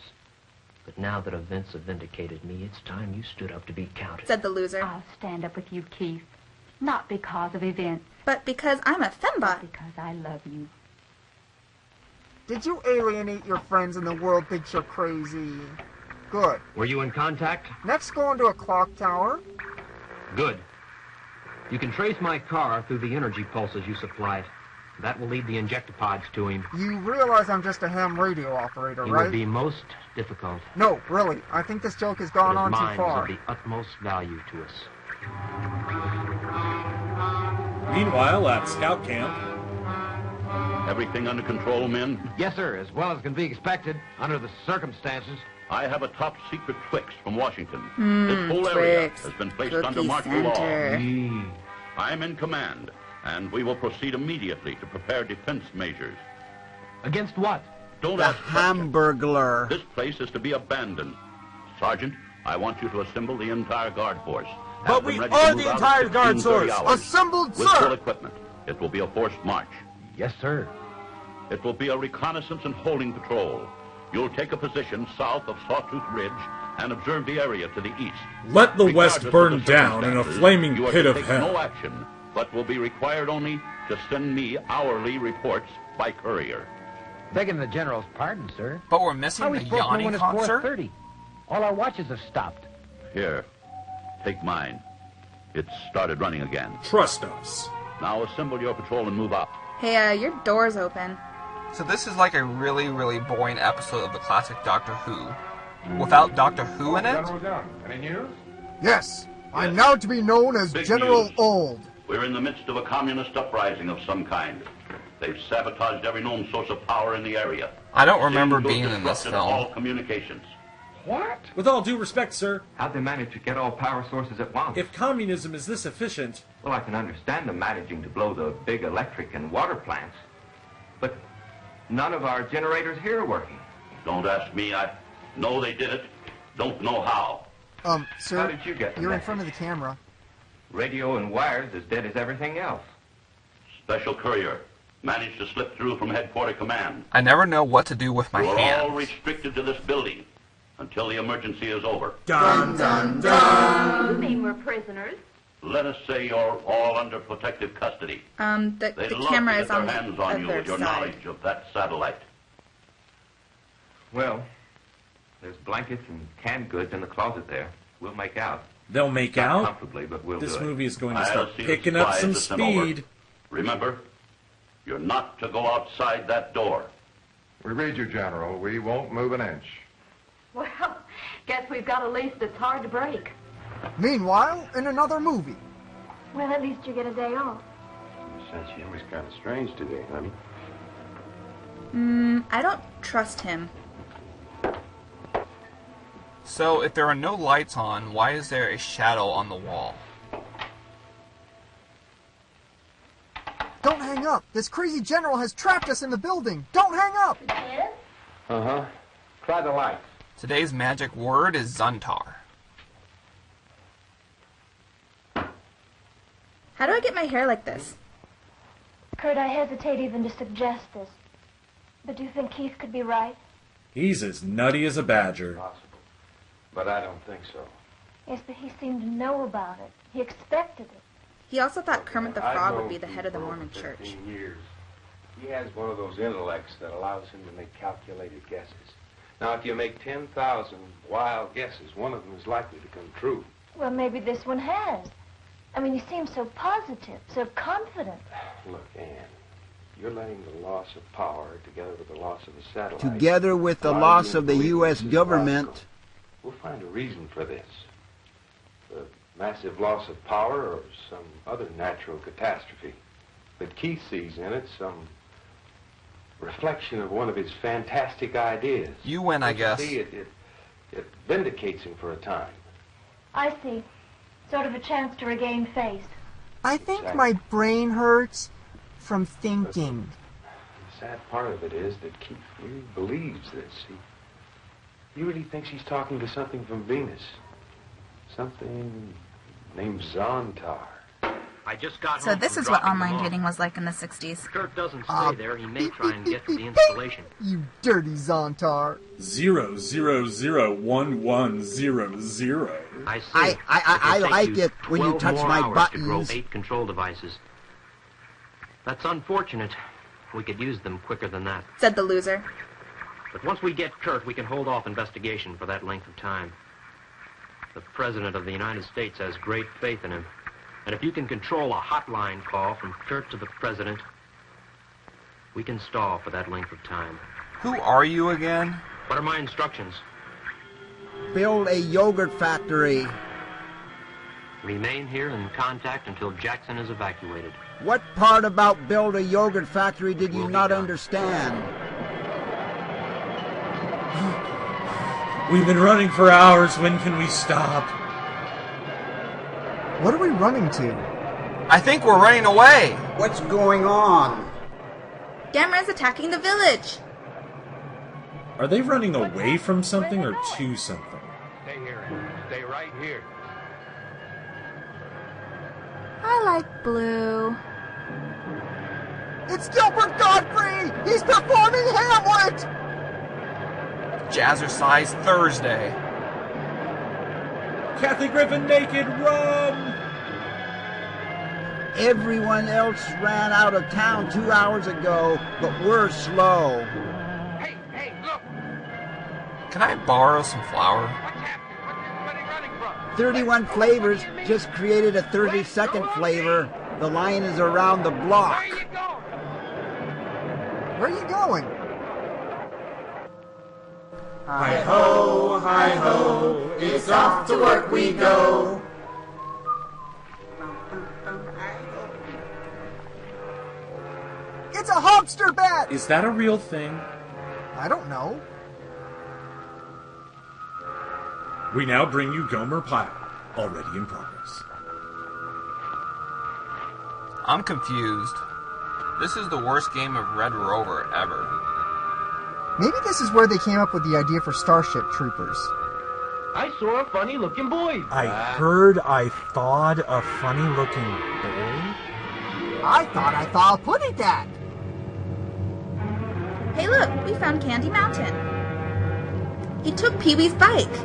K: But now that events have vindicated me, it's time you stood up to be counted.
D: Said the loser.
P: I'll stand up with you, Keith. Not because of events.
D: But because I'm a fembot.
P: Because I love you.
G: Did you alienate your friends and the world thinks you're crazy? Good.
K: Were you in contact?
G: Next, go into a clock tower.
K: Good. You can trace my car through the energy pulses you supplied. That will lead the injectopods to him.
G: You realize I'm just a ham radio operator,
K: He
G: right?
K: will be most difficult.
G: No, really. I think this joke has gone on too far.
K: But his mind is of the utmost value to us.
H: Meanwhile, at scout camp...
M: Everything under control, men?
V: Yes, sir, as well as can be expected under the circumstances.
M: I have a top-secret Twix from Washington.
D: Hmm,
M: This whole area
D: Twix.
M: has been placed
D: Cookie
M: under martial
D: Center.
M: law. I'm in command, and we will proceed immediately to prepare defense measures.
V: Against what?
M: Don't
F: The
M: ask questions.
F: Hamburglar.
M: This place is to be abandoned. Sergeant, I want you to assemble the entire guard force.
O: But
M: Have
O: we
M: them ready
O: are
M: to move
O: the
M: out
O: entire
M: in
O: guard
M: 15, 30
O: force.
M: hours
O: Assembled,
M: with full
O: sir.
M: equipment. It will be a forced march.
V: Yes, sir.
M: It will be a reconnaissance and holding patrol. You'll take a position south of Sawtooth Ridge and observe the area to the east.
H: Let the West
M: Regardless
H: burn
M: of the
H: down in a
M: circumstances,
H: flaming
M: you are
H: pit
M: to
H: of
M: take
H: hell.
M: no action, but will be required only to send me hourly reports by courier.
V: Begging the general's pardon, sir.
L: But we're missing
V: How
L: the
V: are we supposed to know
L: yawning
V: when it's
L: concert?
V: 4:30? All our watches have stopped.
M: Here, take mine. It's started running again.
H: Trust us.
M: Now assemble your patrol and move out.
D: Hey, your door's open.
L: So this is like a really, really boring episode of the classic Doctor Who. Without Doctor Who in it?
S: General Dunn, any news?
G: Yes. I'm now to be known as
M: Big
G: General
M: news.
G: Old.
M: We're in the midst of a communist uprising of some kind. They've sabotaged every known source of power in the area.
L: I don't remember
M: They've
L: being in this
M: disrupted
L: film.
M: all communications.
S: What?
H: With all due respect, sir,
R: How'd they manage to get all power sources at once?
H: if communism is this efficient...
R: Well, I can understand them managing to blow the big electric and water plants. But none of our generators here are working.
M: Don't ask me. I know they did it. Don't know how.
G: Sir,
R: How did you get the
G: you're in
R: message?
G: front of the camera.
R: Radio and wires as dead as everything else.
M: Special courier. Managed to slip through from headquarter command.
L: I never know what to do with my
M: You're all
L: hands.
M: restricted to this building until the emergency is over.
H: Dun, dun, dun.
I: You mean we're prisoners?
M: Let us say you're all under protective custody.
D: The
M: They'd love
D: camera
M: to
D: is
M: get
D: on
M: their
D: the
M: hands on you
D: other
M: with your
D: side.
M: knowledge of that satellite.
R: Well, there's blankets and canned goods in the closet there. We'll make out.
H: They'll make
R: Not
H: out?
R: comfortably, but we'll
H: This
R: do it.
H: movie is going to
M: I'll
H: start
M: see the
H: picking up
M: spies
H: some
M: are sent over.
H: speed.
M: Remember, you're not to go outside that door.
S: We read you, General. We won't move an inch.
I: Well, guess we've got a lease that's hard to break.
G: Meanwhile, in another movie.
I: Well, at least you get a day off.
J: Says she always kind of strange today, honey.
D: I don't trust him.
L: So, if there are no lights on, why is there a shadow on the wall?
G: Don't hang up. This crazy general has trapped us in the building. Don't hang up.
R: Uh-huh. Try the lights.
L: Today's magic word is Zontar.
D: How do I get my hair like this?
I: Kurt, I hesitate even to suggest this. But do you think Keith could be right?
H: He's as nutty as a badger.
J: Possible. But I don't think so.
I: Yes, but he seemed to know about it. He expected it.
D: He also thought Kermit the
J: I've
D: Frog would
J: known
D: be the head of the
J: Pete
D: Mormon
J: for
D: church.
J: 15 years. He has one of those intellects that allows him to make calculated guesses. Now, if you make 10,000 wild guesses, one of them is likely to come true.
I: Well, maybe this one has. I mean, you seem so positive, so confident.
J: Look, Anne, you're letting the loss of power together with the loss of the satellite.
F: Together with the loss of the U.S. government.
J: We'll find a reason for this. The massive loss of power or some other natural catastrophe. But Keith sees in it some reflection of one of his fantastic ideas.
L: You win, I guess.
J: See, it vindicates him for a time.
I: I see. Sort of a chance to regain face.
G: I think my brain hurts from thinking.
J: The sad part of it is that Keith really believes this. He really thinks he's talking to something from Venus. Something named Zontar.
K: I just got
D: So
K: home
D: this
K: from
D: is what
K: dropping
D: online
K: them off.
D: dating was like in the 60s.
K: Kurt doesn't stay there. He may try and get to the installation.
G: You dirty Zontar.
H: 0001100.
K: I see.
F: I like it when you touch my
K: To grow
F: buttons.
K: 8 control devices. That's unfortunate. We could use them quicker than that.
D: Said the loser.
K: But once we get Kurt, we can hold off investigation for that length of time. The President of the United States has great faith in him. And if you can control a hotline call from Kurt to the President, we can stall for that length of time.
L: Who are you again?
K: What are my instructions?
F: Build a yogurt factory.
K: Remain here in contact until Jackson is evacuated.
F: What part about build a yogurt factory did you not understand?
H: We've been running for hours. When can we stop?
G: What are we running to?
L: I think we're running away.
F: What's going on?
D: Gamera's attacking the village.
H: Are they running away from something or to something?
J: Stay here, Anne. Stay right here.
D: I like blue.
G: It's Gilbert Godfrey! He's performing Hamlet!
L: Jazzercise Thursday.
H: Kathy Griffin naked, run!
F: Everyone else ran out of town 2 hours ago, but we're slow.
J: Hey, look!
L: Can I borrow some flour?
J: What's happening? What's everybody running from?
F: 31 flavors, just created a 32nd flavor. The line is around the block.
J: Where are you going?
G: Where are you going?
B: Hi-ho, it's off to work we go.
G: It's a hobster bat!
H: Is that a real thing?
G: I don't know.
H: We now bring you Gomer Pyle, already in progress.
L: I'm confused. This is the worst game of Red Rover ever.
G: Maybe this is where they came up with the idea for Starship Troopers.
V: I saw a funny-looking boy.
H: I thought a funny-looking boy?
G: I thought I saw a putty cat.
D: Hey look, we found Candy Mountain. He took Pee-wee's bike.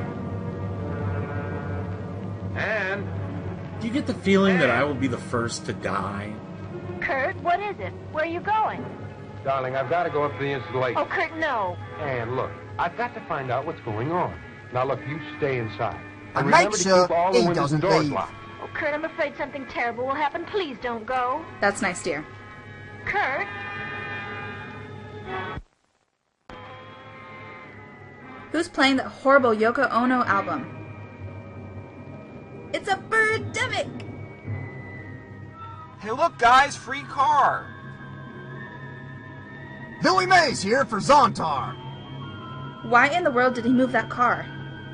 J: And
H: Do you get the feeling that I will be the first to die?
I: Kurt, what is it? Where are you going?
J: darling, I've got to go up to the installation.
I: Oh, Kurt, no.
J: And look, I've got to find out what's going on. Now look, you stay inside.
G: And
J: remember
G: make
J: to
G: sure
J: keep all the
G: he
J: windows and
G: doesn't
J: doors
G: leave.
J: locked.
I: Oh, Kurt, I'm afraid something terrible will happen. Please don't go.
D: That's nice, dear.
I: Kurt?
D: Who's playing that horrible Yoko Ono album? It's a birdemic!
L: Hey, look, guys, free car.
G: Billy Mays here for Zontar.
D: Why in the world did he move that car?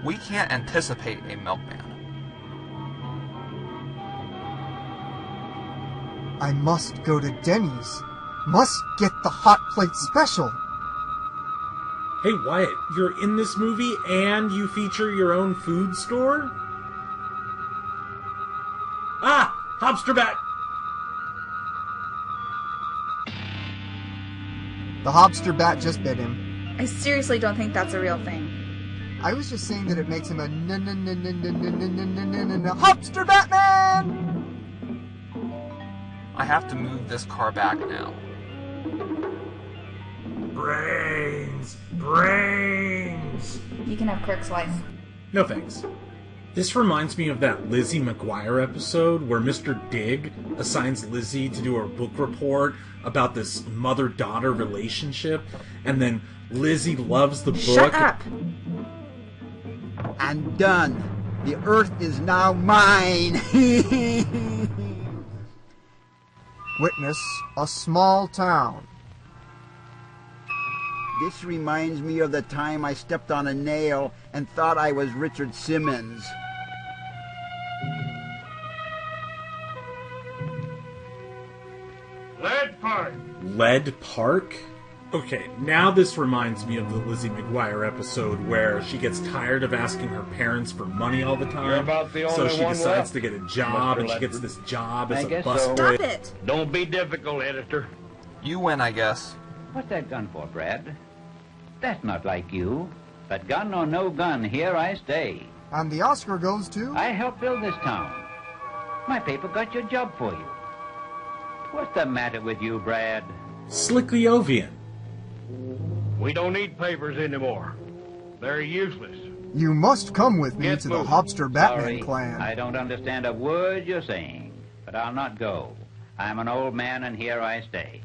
L: We can't anticipate a milkman.
G: I must go to Denny's. Must get the hot plate special.
H: Hey, Wyatt, you're in this movie and you feature your own food store? Ah! Hobsterbat!
G: The hobster bat just bit him.
D: I seriously don't think that's a real thing.
G: I was just saying that it makes him a hobster Batman!
L: I have to move this car back now.
H: Brains! Brains!
D: You can have Kirk's wife.
H: No thanks. This reminds me of that Lizzie McGuire episode where Mr. Digg assigns Lizzie to do a book report about this mother-daughter relationship, and then Lizzie loves the book.
F: Shut up! I'm done. The Earth is now mine.
G: Witness a small town.
F: This reminds me of the time I stepped on a nail and thought I was Richard Simmons.
Q: Lead Park.
H: Lead Park? Okay, now this reminds me of the Lizzie McGuire episode where she gets tired of asking her parents for money all the time.
Q: You're about the
H: so
Q: only
H: she
Q: one
H: decides
Q: left,
H: to get a job,
Q: Mr.
H: and she
Q: Ledford.
H: gets this job as
Q: I
H: a
Q: guess
H: busboy.
Q: so.
D: Stop it!
Q: Don't be difficult, editor.
L: You win, I guess.
U: What's that gun for, Brad? That's not like you. But gun or no gun, here I stay.
G: And the Oscar goes to...
U: I helped build this town. My paper got your job for you. What's the matter with you, Brad?
H: Slicklyovian.
Q: We don't need papers anymore. They're useless.
G: You must come with me
U: Get
G: to the
U: moving.
G: Hopster Batman
U: Sorry,
G: clan.
U: I don't understand a word you're saying, but I'll not go. I'm an old man, and here I stay.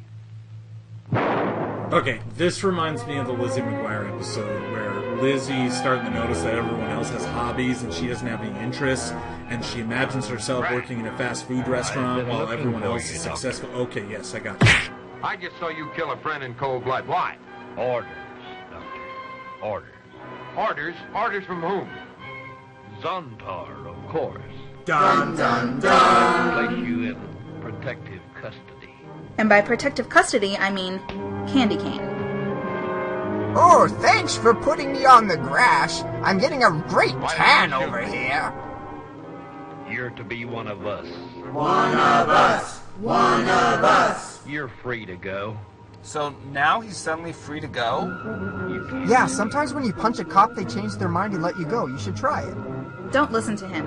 H: Okay, this reminds me of the Lizzie McGuire episode where Lizzie's starting to notice that everyone else has hobbies and she doesn't have any interests, and she imagines herself working in a fast food restaurant while everyone else is successful. Okay, yes, I got you.
S: I just saw you kill a friend in cold blood. Why?
Q: Orders, Doctor. Orders.
S: Orders? Orders from whom?
Q: Zontar, of course.
B: Dun, dun, dun.
Q: Place you in protective custody.
D: And by protective custody, I mean candy cane.
G: Oh, thanks for putting me on the grass. I'm getting a great tan over here.
Q: You're to be one of us.
B: One of us. One of us.
Q: You're free to go.
L: So now he's suddenly free to go?
G: Yeah, sometimes when you punch a cop, they change their mind and let you go. You should try it.
D: Don't listen to him.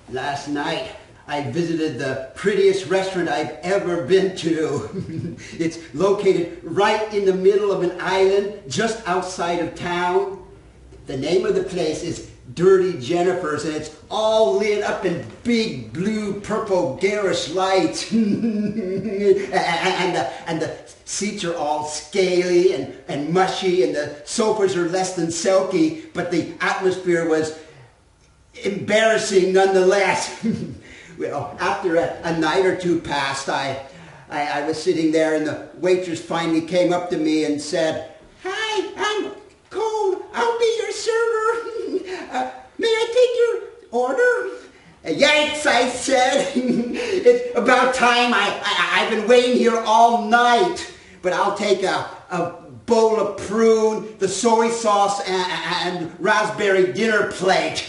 F: Last night, I visited the prettiest restaurant I've ever been to. It's located right in the middle of an island just outside of town. The name of the place is Dirty Jennifer's, and it's all lit up in big blue, purple, garish lights. and the seats are all scaly and mushy, and the sofas are less than silky, but the atmosphere was embarrassing nonetheless. Well, after a night or two passed, I was sitting there, and the waitress finally came up to me and said, "Hi, I'm cold. I'll be your server. May I take your order?" "Yikes," I said. "It's about time. I've been waiting here all night. But I'll take a bowl of prune, the soy sauce, and raspberry dinner plate."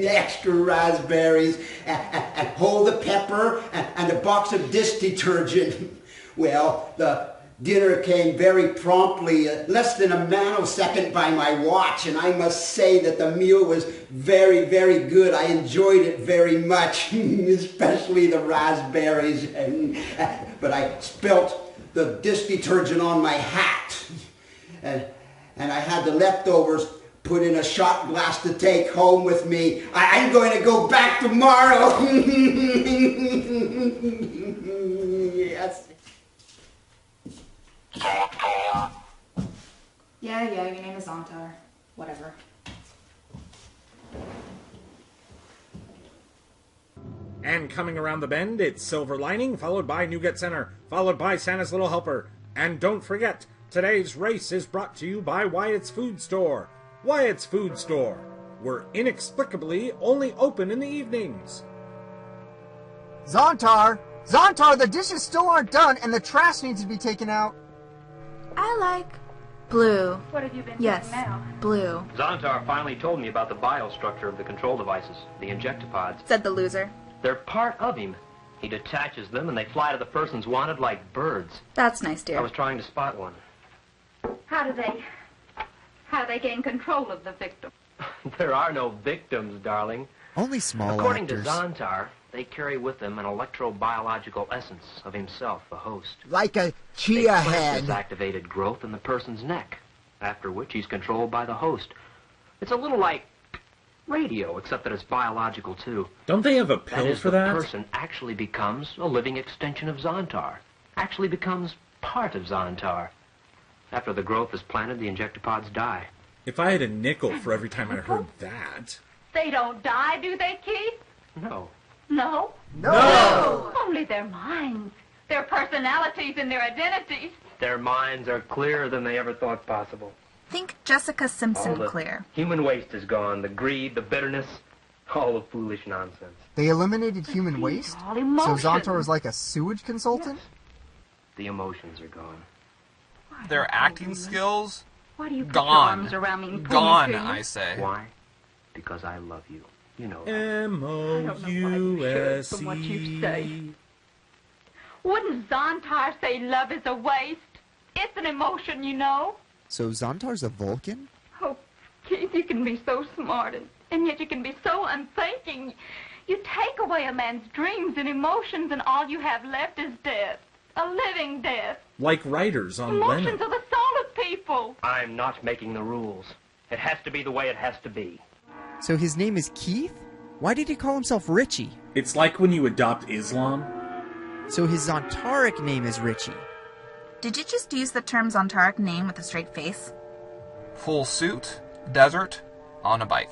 F: Extra raspberries, and hold the pepper, and a box of dish detergent. Well, the dinner came very promptly, less than a nanosecond by my watch, and I must say that the meal was very, very good. I enjoyed it very much, especially the raspberries. But I spilt the dish detergent on my hat, and I had the leftovers put in a shot glass to take home with me. I'm going to go back tomorrow. Yes.
D: Yeah, your name is Zontar. Whatever.
H: And coming around the bend, it's Silver Lining, followed by Nougat Center, followed by Santa's Little Helper. And don't forget, today's race is brought to you by Wyatt's Food Store. Wyatt's Food Store. We're inexplicably only open in the evenings.
G: Zontar! Zontar, the dishes still aren't done, and the trash needs to be taken out.
D: I like blue.
K: What have you been
D: Yes,
K: doing now?
D: blue,
K: Zontar finally told me about the biostructure of the control devices, the injectopods.
D: said the loser.
K: They're part of him. He detaches them and they fly to the persons wanted like birds.
D: That's nice, dear.
K: I was trying to spot one.
P: How do they gain control of the victim?
K: There are no victims, darling.
G: Only small
K: According
G: actors.
K: to Zontar, they carry with them an electrobiological essence of himself, the host.
F: Like a
K: They
F: chia
K: plant
F: head.
K: this activated growth in the person's neck, after which he's controlled by the host. It's a little like radio, except that it's biological, too.
H: Don't they have a
K: That
H: pill
K: is,
H: for
K: the
H: that?
K: person actually becomes a living extension of Zontar. Actually becomes part of Zontar. After the growth is planted, the injectopods die.
H: If I had a nickel for every time I heard that.
P: They don't die, do they, Keith?
K: No.
P: No?
H: No!
P: Only their minds, their personalities, and their identities.
K: Their minds are clearer than they ever thought possible.
D: Think Jessica Simpson
K: All the
D: clear.
K: human waste is gone. The greed, the bitterness, all the foolish nonsense.
G: They eliminated human waste?
P: All
G: So
P: emotions.
G: Zontar was like a sewage consultant?
K: The emotions are gone.
L: Their acting skills?
P: Why do you put
L: Gone.
P: your arms around me and pull
L: Gone,
P: me to you?
L: I say.
K: Why? Because I love you. You know that.
H: M-O-U-S-E.
P: From what you say. Wouldn't Zontar say love is a waste? It's an emotion, you know.
G: So Zontar's a Vulcan?
P: Oh, Keith, you can be so smart, and yet you can be so unthinking. You take away a man's dreams and emotions, and all you have left is death. A living death.
H: Like writers on
P: Emotions
H: Lenin.
P: are the soul of people.
K: I'm not making the rules. It has to be the way it has to be.
G: So his name is Keith? Why did he call himself Richie?
H: It's like when you adopt Islam.
G: So his Zontaric name is Richie.
D: Did you just use the term Zontaric name with a straight face?
L: Full suit, desert, on a bike.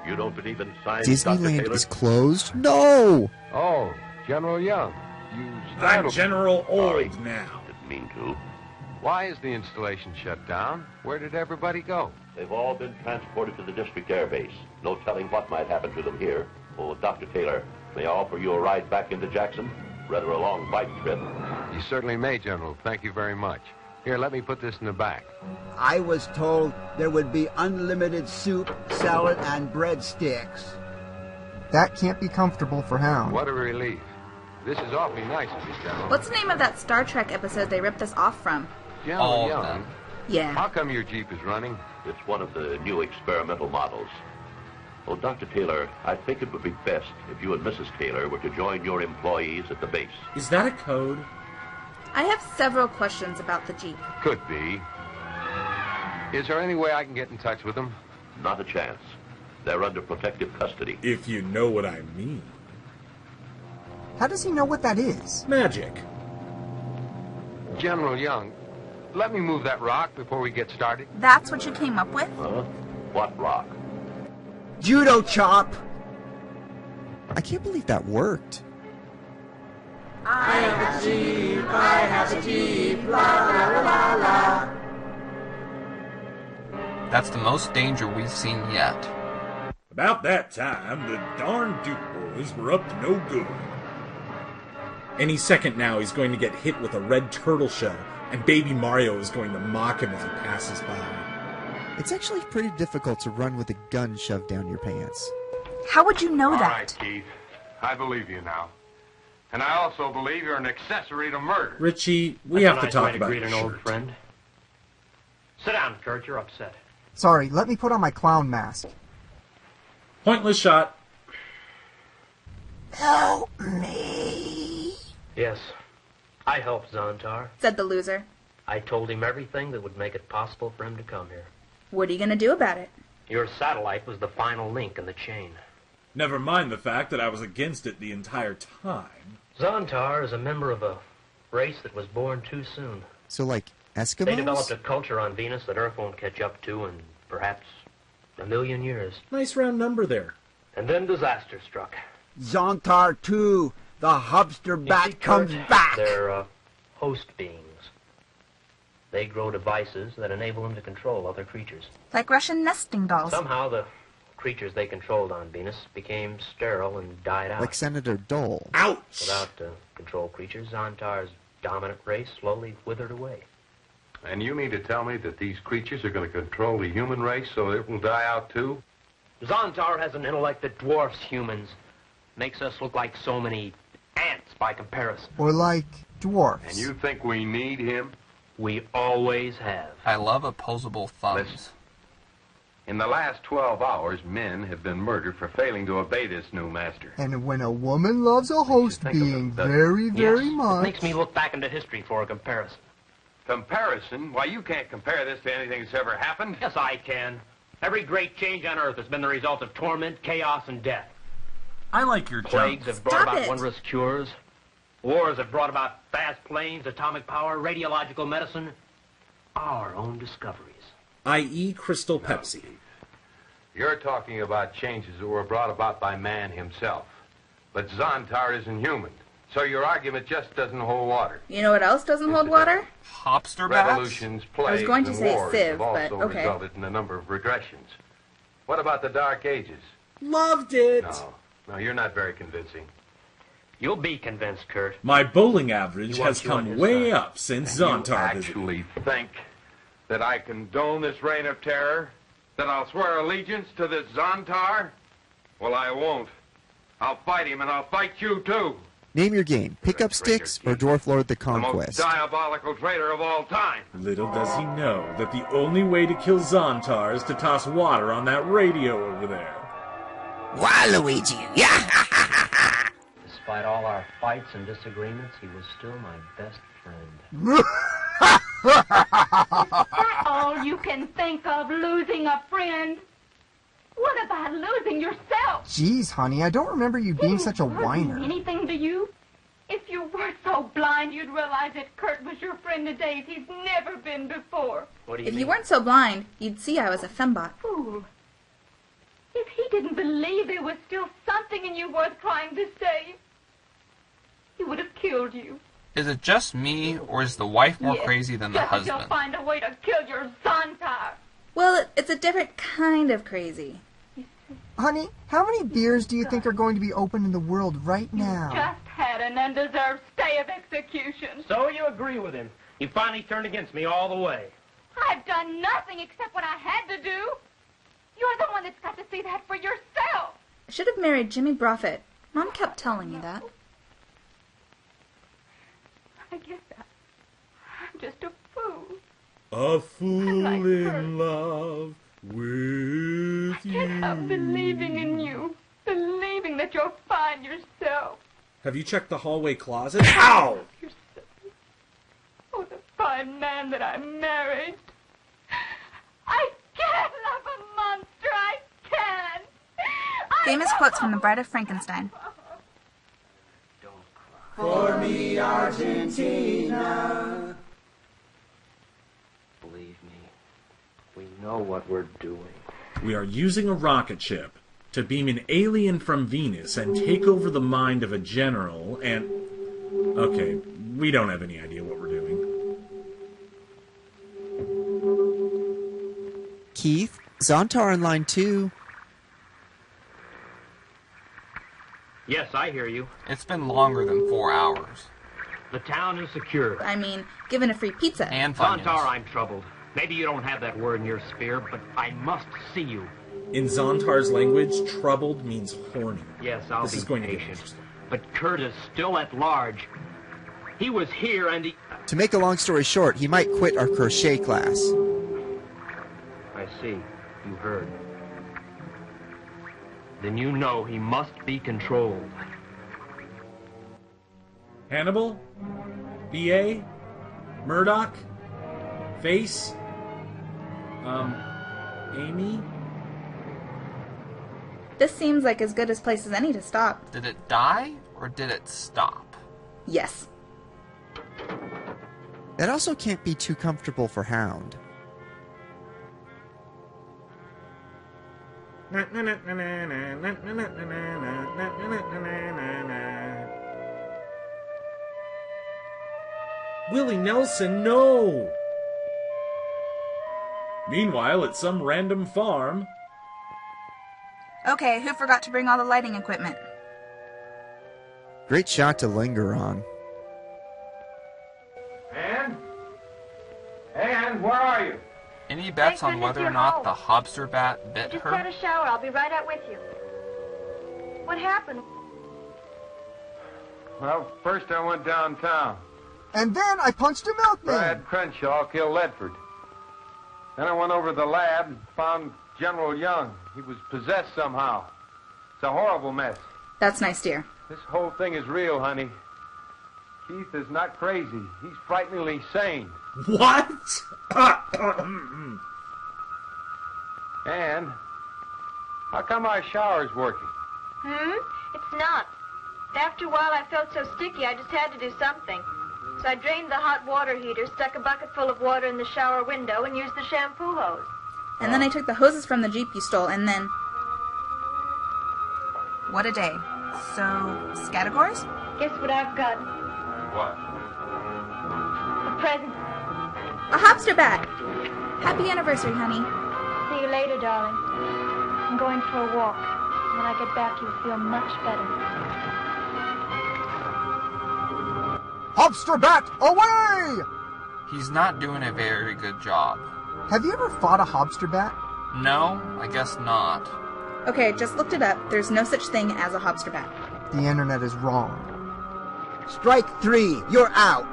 M: You don't believe in science, Dr.
G: Disneyland
M: Taylor?
G: is closed? No!
S: Oh, General Young. You
H: I'm
S: startled me.
H: General
M: Sorry.
H: Old now.
M: Didn't mean to.
S: Why is the installation shut down? Where did everybody go?
M: They've all been transported to the district air base. No telling what might happen to them here. Oh, Dr. Taylor, may I offer you a ride back into Jackson? Rather a long bike trip.
S: You certainly may, General. Thank you very much. Here, let me put this in the back.
F: I was told there would be unlimited soup, salad, and breadsticks.
G: That can't be comfortable for Hound.
S: What a relief. This is awfully nice of you, General.
D: What's the name of that Star Trek episode they ripped us off from?
S: General
L: All of
S: Young,
L: them.
D: Yeah.
S: how come your Jeep is running?
M: It's one of the new experimental models. Well, Dr. Taylor, I think it would be best if you and Mrs. Taylor were to join your employees at the base.
H: Is that a code?
D: I have several questions about the Jeep.
S: Could be. Is there any way I can get in touch with them?
M: Not a chance. They're under protective custody.
H: If you know what I mean.
G: How does he know what that is?
H: Magic.
S: General Young, let me move that rock before we get started.
D: That's what you came up with?
M: Huh? What rock?
F: Judo chop.
G: I can't believe that worked.
D: I have a Jeep, I have a Jeep, la la la la la.
L: That's the most danger we've seen yet.
H: About that time, the darn Duke boys were up to no good. Any second now, he's going to get hit with a red turtle shell, and Baby Mario is going to mock him as he passes by.
G: It's actually pretty difficult to run with a gun shoved down your pants.
D: How would you know
S: All
D: that?
S: right, Keith. I believe you now. And I also believe you're an accessory to murder.
H: Richie, we
K: That's
H: have
K: a
H: to
K: nice
H: talk
K: way to
H: about
K: greet
H: your
K: an old
H: shirt.
K: friend. Sit down, Kurt. You're upset.
G: Sorry, let me put on my clown mask.
H: Pointless shot.
F: Help me.
K: Yes, I helped Zontar.
D: Said the loser.
K: I told him everything that would make it possible for him to come here.
D: What are you gonna do about it?
K: Your satellite was the final link in the chain.
H: Never mind the fact that I was against it the entire time.
K: Zontar is a member of a race that was born too soon.
G: So, like, Eskimos?
K: They developed a culture on Venus that Earth won't catch up to in perhaps 1,000,000 years.
H: Nice round number there.
K: And then disaster struck.
F: Zontar 2, the hubster
K: You
F: bat
K: see,
F: comes
K: Kurt,
F: back.
K: They're host beings. They grow devices that enable them to control other creatures.
D: Like Russian nesting dolls.
K: Somehow the creatures they controlled on Venus became sterile and died out.
G: Like Senator Dole.
H: Ouch!
K: Without control creatures, Zontar's dominant race slowly withered away.
S: And you mean to tell me that these creatures are going to control the human race so it will die out too?
K: Zontar has an intellect that dwarfs humans. Makes us look like so many ants. by comparison.
G: Or like dwarfs.
J: And you think we need him?
K: We always have.
L: I love opposable thumbs.
J: Listen. In the last 12 hours, men have been murdered for failing to obey this new master.
G: And when a woman loves a host being very, very much...
K: It makes me look back into history for a comparison.
J: Comparison? Why, you can't compare this to anything that's ever happened.
K: Yes, I can. Every great change on Earth has been the result of torment, chaos, and death.
O: I like your
K: Plagues
O: jokes.
K: have brought about wondrous cures. Wars have brought about fast planes, atomic power, radiological medicine. Our own discoveries.
H: I.e. Crystal Pepsi.
J: You're talking about changes that were brought about by man himself. But Zontar isn't human, so your argument just doesn't hold water.
D: You know what else doesn't hold water?
L: Hopster bats?
J: Revolutions, plagues,
D: I was going to
J: and
D: say
J: wars
D: Civ,
J: have also
D: but okay.
J: resulted in a number of regressions. What about the Dark Ages?
H: Loved it.
J: No, you're not very convincing.
K: You'll be convinced, Kurt.
H: My bowling average
K: You
H: has
K: want
H: come
K: his
H: way
K: side.
H: up since
J: You
H: Zontar visited.
J: actually think that I condone this reign of terror? That I'll swear allegiance to this Zontar? Well, I won't. I'll fight him, and I'll fight you, too.
G: Name your game. Pick up sticks or Dwarf Lord the
J: The most
G: Conquest.
J: diabolical traitor of all time.
H: Little does he know that the only way to kill Zontar is to toss water on that radio over there.
N: Waluigi! Yeah!
K: Despite all our fights and disagreements, he was still my best friend.
P: Is that all you can think of, losing a friend? What about losing yourself?
G: Jeez, honey, I don't remember you being such a
P: Didn't Kurt
G: whiner.
P: mean anything to you? If you were so blind, you'd realize that Kurt was your friend today as he's never been before.
K: What do you
D: If
K: mean?
D: you weren't so blind, you'd see I was a fembot.
P: Fool. If he didn't believe there was still something in you worth trying to save, he would have killed you.
L: Is it just me, or is the wife more
P: Yes,
L: crazy than the
P: just as
L: husband?
P: You'll find a way to kill your Zontar.
D: Well, it's a different kind of crazy.
G: Honey, how many beers do you think are going to be open in the world right now?
P: Just had an undeserved stay of execution.
K: So you agree with him. You finally turned against me all the way.
P: I've done nothing except what I had to do. You're the one that's got to see that for yourself.
D: I should have married Jimmy Broffett. Mom kept telling me that.
P: I guess I'm just a fool.
H: A fool in love with
P: I can't help believing in you. Believing that you'll find yourself.
H: Have you checked the hallway closet? Ow!
P: Oh, the fine man that I married. I can't love a monster. I can't.
D: Famous quotes from The Bride of Frankenstein.
F: For me, Argentina.
K: Believe me, we know what we're doing.
H: We are using a rocket ship to beam an alien from Venus and take over the mind of a general and... Okay, we don't have any idea what we're doing.
G: Keith, Zontar in line 2.
K: Yes, I hear you.
L: It's been longer than 4 hours.
K: The town is secure.
D: I mean, given a free pizza.
L: And
K: Zontar, I'm troubled. Maybe you don't have that word in your sphere, but I must see you.
H: In Zontar's language, troubled means horny.
K: Yes, I'll
H: This
K: be
H: is going to get
K: patient.
H: interesting.
K: But Kurt is still at large. He was here and he...
G: To make a long story short, he might quit our crochet class.
K: I see. You heard. Then you know he must be controlled.
H: Hannibal? B.A.? Murdoch? Face? Amy?
D: This seems like as good a place as any to stop.
L: Did it die, or did it stop?
D: Yes.
G: That also can't be too comfortable for Hound.
H: Willie Nelson, no! Meanwhile, at some random farm...
D: Okay, who forgot to bring all the lighting equipment?
G: Great shot to linger on.
R: Ann, where are you?
L: Any bets on whether or not the Hobster bat bit
I: Just
L: her?
I: had a shower. I'll be right out with you. What happened?
S: Well, first I went downtown.
G: And then I punched a milkman.
S: Brad Crenshaw killed Ledford. Then I went over to the lab and found General Young. He was possessed somehow. It's a horrible mess.
D: That's nice, dear.
S: This whole thing is real, honey. Keith is not crazy. He's frighteningly sane.
H: What?
S: And how come our shower's working?
I: It's not. After a while, I felt so sticky, I just had to do something. So I drained the hot water heater, stuck a bucket full of water in the shower window, and used the shampoo hose.
D: And then I took the hoses from the Jeep you stole, and then... What a day. So, Scatagores?
I: Guess what I've got?
S: What?
I: A present.
D: A Hobster bat! Happy anniversary, honey.
I: See you later, darling. I'm going for a walk. When I get back, you'll feel much better.
G: Hobster bat, away!
L: He's not doing a very good job.
G: Have you ever fought a Hobster bat?
L: No, I guess not.
D: Okay, just looked it up. There's no such thing as a Hobster bat.
G: The internet is wrong.
F: Strike 3. You're out.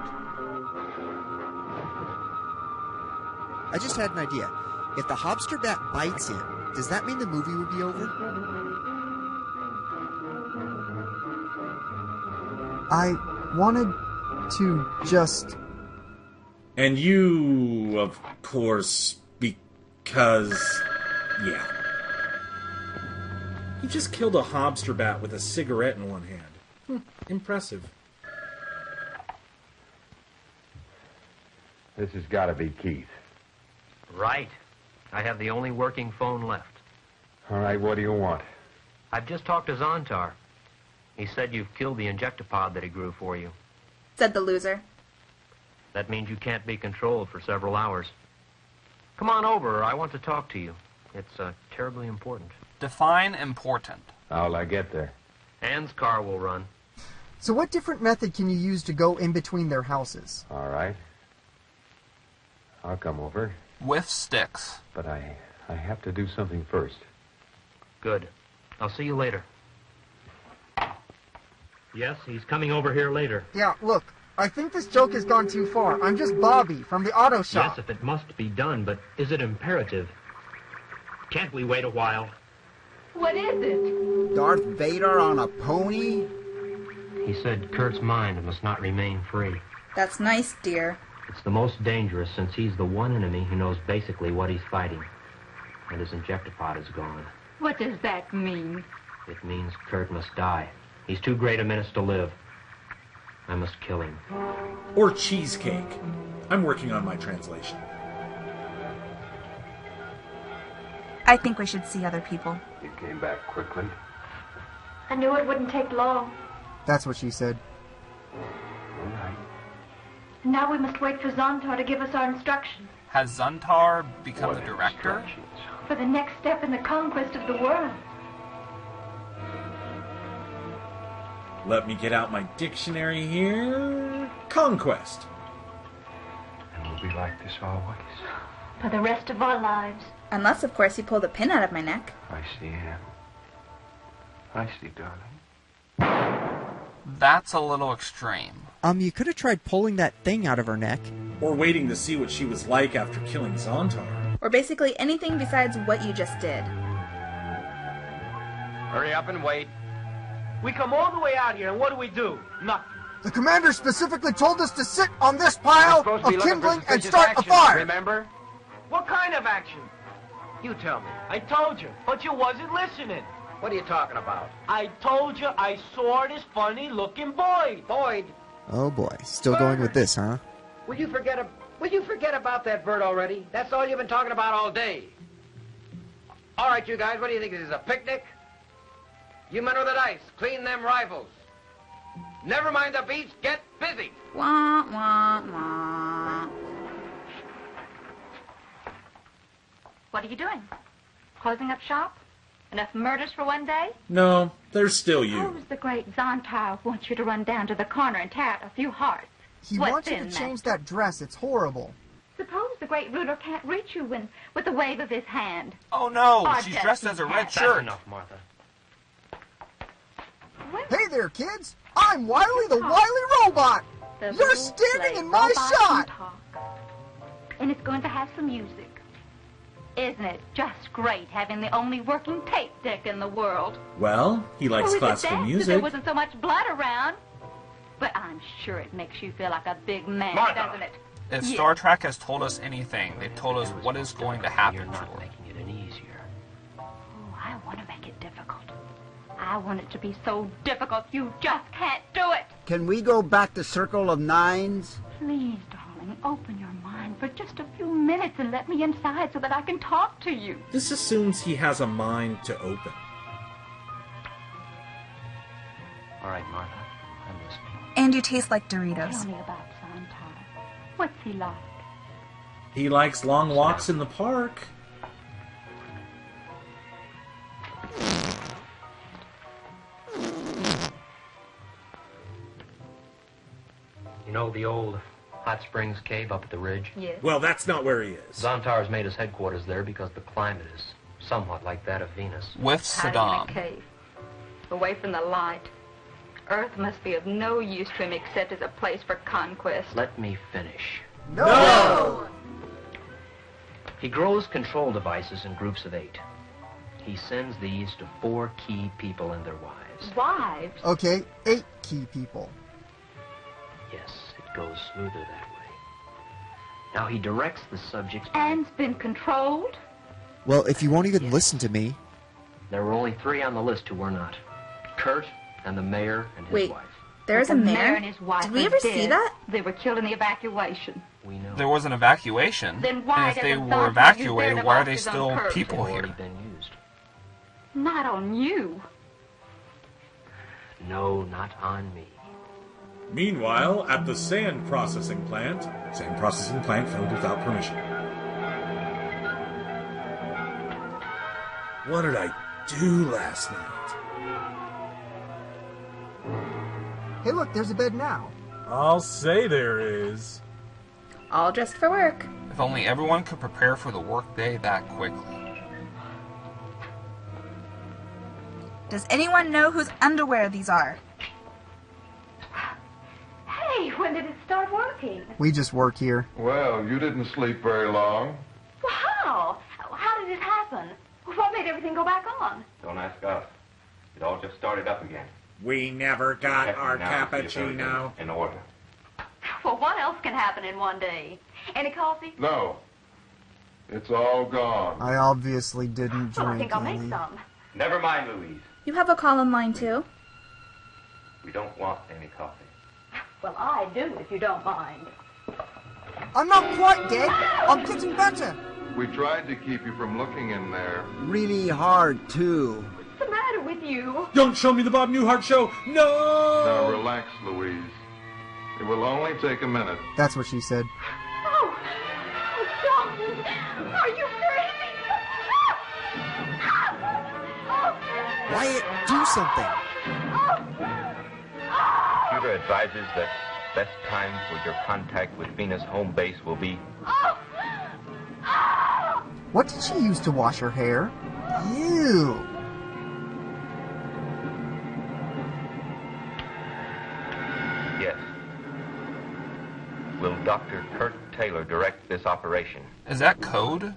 B: I just had an idea. If the Hobster bat bites him, does that mean the movie would be over?
G: I wanted to just...
H: And you, of course, because... yeah. He just killed a Hobster bat with a cigarette in one hand. Impressive.
J: This has got to be Keith.
K: Right. I have the only working phone left.
J: All right, what do you want?
K: I've just talked to Zontar. He said you've killed the injectopod that he grew for you.
D: Said the loser.
K: That means you can't be controlled for several hours. Come on over. I want to talk to you. It's terribly important.
L: Define important.
J: How'll I get there?
K: Ann's car will run.
G: So what different method can you use to go in between their houses?
J: All right. I'll come over.
L: With sticks.
J: But I have to do something first.
K: Good. I'll see you later. Yes, he's coming over here later.
G: Yeah, look, I think this joke has gone too far. I'm just Bobby from the auto shop.
K: Yes, if it must be done, but is it imperative? Can't we wait a while?
P: What is it?
F: Darth Vader on a pony?
K: He said Kurt's mind must not remain free.
D: That's nice, dear.
K: It's the most dangerous since he's the one enemy who knows basically what he's fighting. And his injectopod is gone.
P: What does that mean?
K: It means Kurt must die. He's too great a menace to live. I must kill him.
H: Or cheesecake. I'm working on my translation.
D: I think we should see other people.
J: You came back quickly.
I: I knew it wouldn't take long.
G: That's what she said.
J: All right.
I: Now we must wait for Zontar to give us our instructions.
L: Has Zontar become the director?
I: For the next step in the conquest of the world.
H: Let me get out my dictionary here. Conquest.
J: And we'll be like this always.
I: For the rest of our lives.
D: Unless, of course, you pull the pin out of my neck.
J: I see, Anne. I see, darling.
L: That's a little extreme.
G: You could have tried pulling that thing out of her neck.
H: Or waiting to see what she was like after killing Zontar.
D: Or basically anything besides what you just did.
V: Hurry up and wait. We come all the way out here, and what do? Nothing.
G: The commander specifically told us to sit on this pile of kindling and
V: suspicious
G: start
V: action,
G: a fire.
V: Remember? What kind of action? You tell me. I told you, but you wasn't listening.
R: What are you talking about?
V: I told you I saw this funny-looking Boyd.
R: Boyd?
B: Oh boy, still going with this, huh?
R: Will you forget about that bird already? That's all you've been talking about all day. All right, you guys, what do you think? This is a picnic? You men with the dice, clean them rifles. Never mind the beats, get busy.
D: Wah, wah, wah.
P: What are you doing? Closing up shop? Enough murders for one day?
H: No, there's still you.
P: Suppose the great Zontar wants you to run down to the corner and tear out a few hearts.
G: He
P: What's
G: wants you
P: in
G: to
P: that?
G: change that dress. It's horrible.
P: Suppose the great ruler can't reach you with a wave of his hand.
L: Oh no,
P: Or
L: she's
P: just
L: dressed
P: his
L: as a red
P: hat.
L: shirt.
V: That's enough, Martha.
G: Hey there, kids. I'm Wiley the Wily Robot! You're standing in my shot!
P: And it's going to have some music. Isn't it just great having the only working tape deck in the world?
H: Well, he likes
P: we could
H: classical
P: dance if
H: music.
P: there wasn't so much blood around. But I'm sure it makes you feel like a big man,
L: Martha.
P: doesn't it?
L: If Star Trek has told us anything, they've told us what is going to happen to her.
P: Oh, I want to make it difficult. I want it to be so difficult you just can't do it.
F: Can we go back to Circle of Nines?
P: Please, darling, open your mind for just a few minutes and let me inside so that I can talk to you.
H: This assumes he has a mind to open.
K: All right, Martha. I'm listening.
D: And you taste like
P: Tell
D: Doritos.
P: me about Zontar. What's he like?
H: He likes long walks in the park.
K: You know the old Hot Springs cave up at the ridge?
P: Yes.
H: Well, that's not where he is.
K: Zontar's made his headquarters there because the climate is somewhat like that of Venus.
L: With
P: Hiding in
L: Saddam.
P: a cave, away from the light. Earth must be of no use to him except as a place for conquest.
K: Let me finish.
G: No!
K: He grows control devices in groups of 8. He sends these to 4 key people and their wives.
P: Wives?
G: Okay, 8 key people.
K: Yes, it goes smoother that way. Now he directs the subjects.
P: Anne's been controlled?
C: Well, if you won't even listen to me.
K: There were only 3 on the list who were not. Kurt and the mayor and his
D: Wait,
K: wife.
D: there's a
P: The
D: mayor?
P: and his wife
D: Did we
P: are
D: ever see
P: dead.
D: that?
P: They were killed in the evacuation.
K: We know.
L: There was an evacuation.
P: Then why
L: And if they
P: doesn't
L: were
P: Zontar
L: evacuated,
P: use their
L: why are they
P: devices on
L: still
P: Kurt?
L: people
K: They've
L: here?
K: already been used.
P: Not on you.
K: No, not on me.
H: Meanwhile, at the sand processing plant filled without permission. What did I do last night?
G: Hey look, there's a bed now.
H: I'll say there is.
D: All dressed for work.
L: If only everyone could prepare for the workday that quickly.
D: Does anyone know whose underwear these are?
P: Hey, when did it start working?
G: We just work here.
S: Well, you didn't sleep very long.
P: Well, how? How did it happen? What made everything go back on?
J: Don't ask us. It all just started up again.
H: We never got our
J: Now to see if
H: cappuccino.
J: everything's in order.
P: Well, what else can happen in one day? Any coffee?
S: No. It's all gone.
G: I obviously didn't
P: Well, I
G: drink
P: think I'll make
G: any.
P: some.
J: Never mind, Louise.
D: You have a column line too?
J: We don't want any coffee.
P: Well, I do, if you don't mind.
G: I'm not quite dead. I'm getting better.
S: We tried to keep you from looking in there.
F: Really hard, too.
P: What's the matter with you?
H: Don't show me the Bob Newhart show. No!
S: Now relax, Louise. It will only take a minute.
G: That's what she said.
P: Oh, darling, are you crazy?
C: Wyatt, do something.
J: Computer advises that best time for your contact with Venus home base will be...
G: What did she use to wash her hair? Ew.
J: Yes. Will Dr. Kurt Taylor direct this operation?
L: Is that code?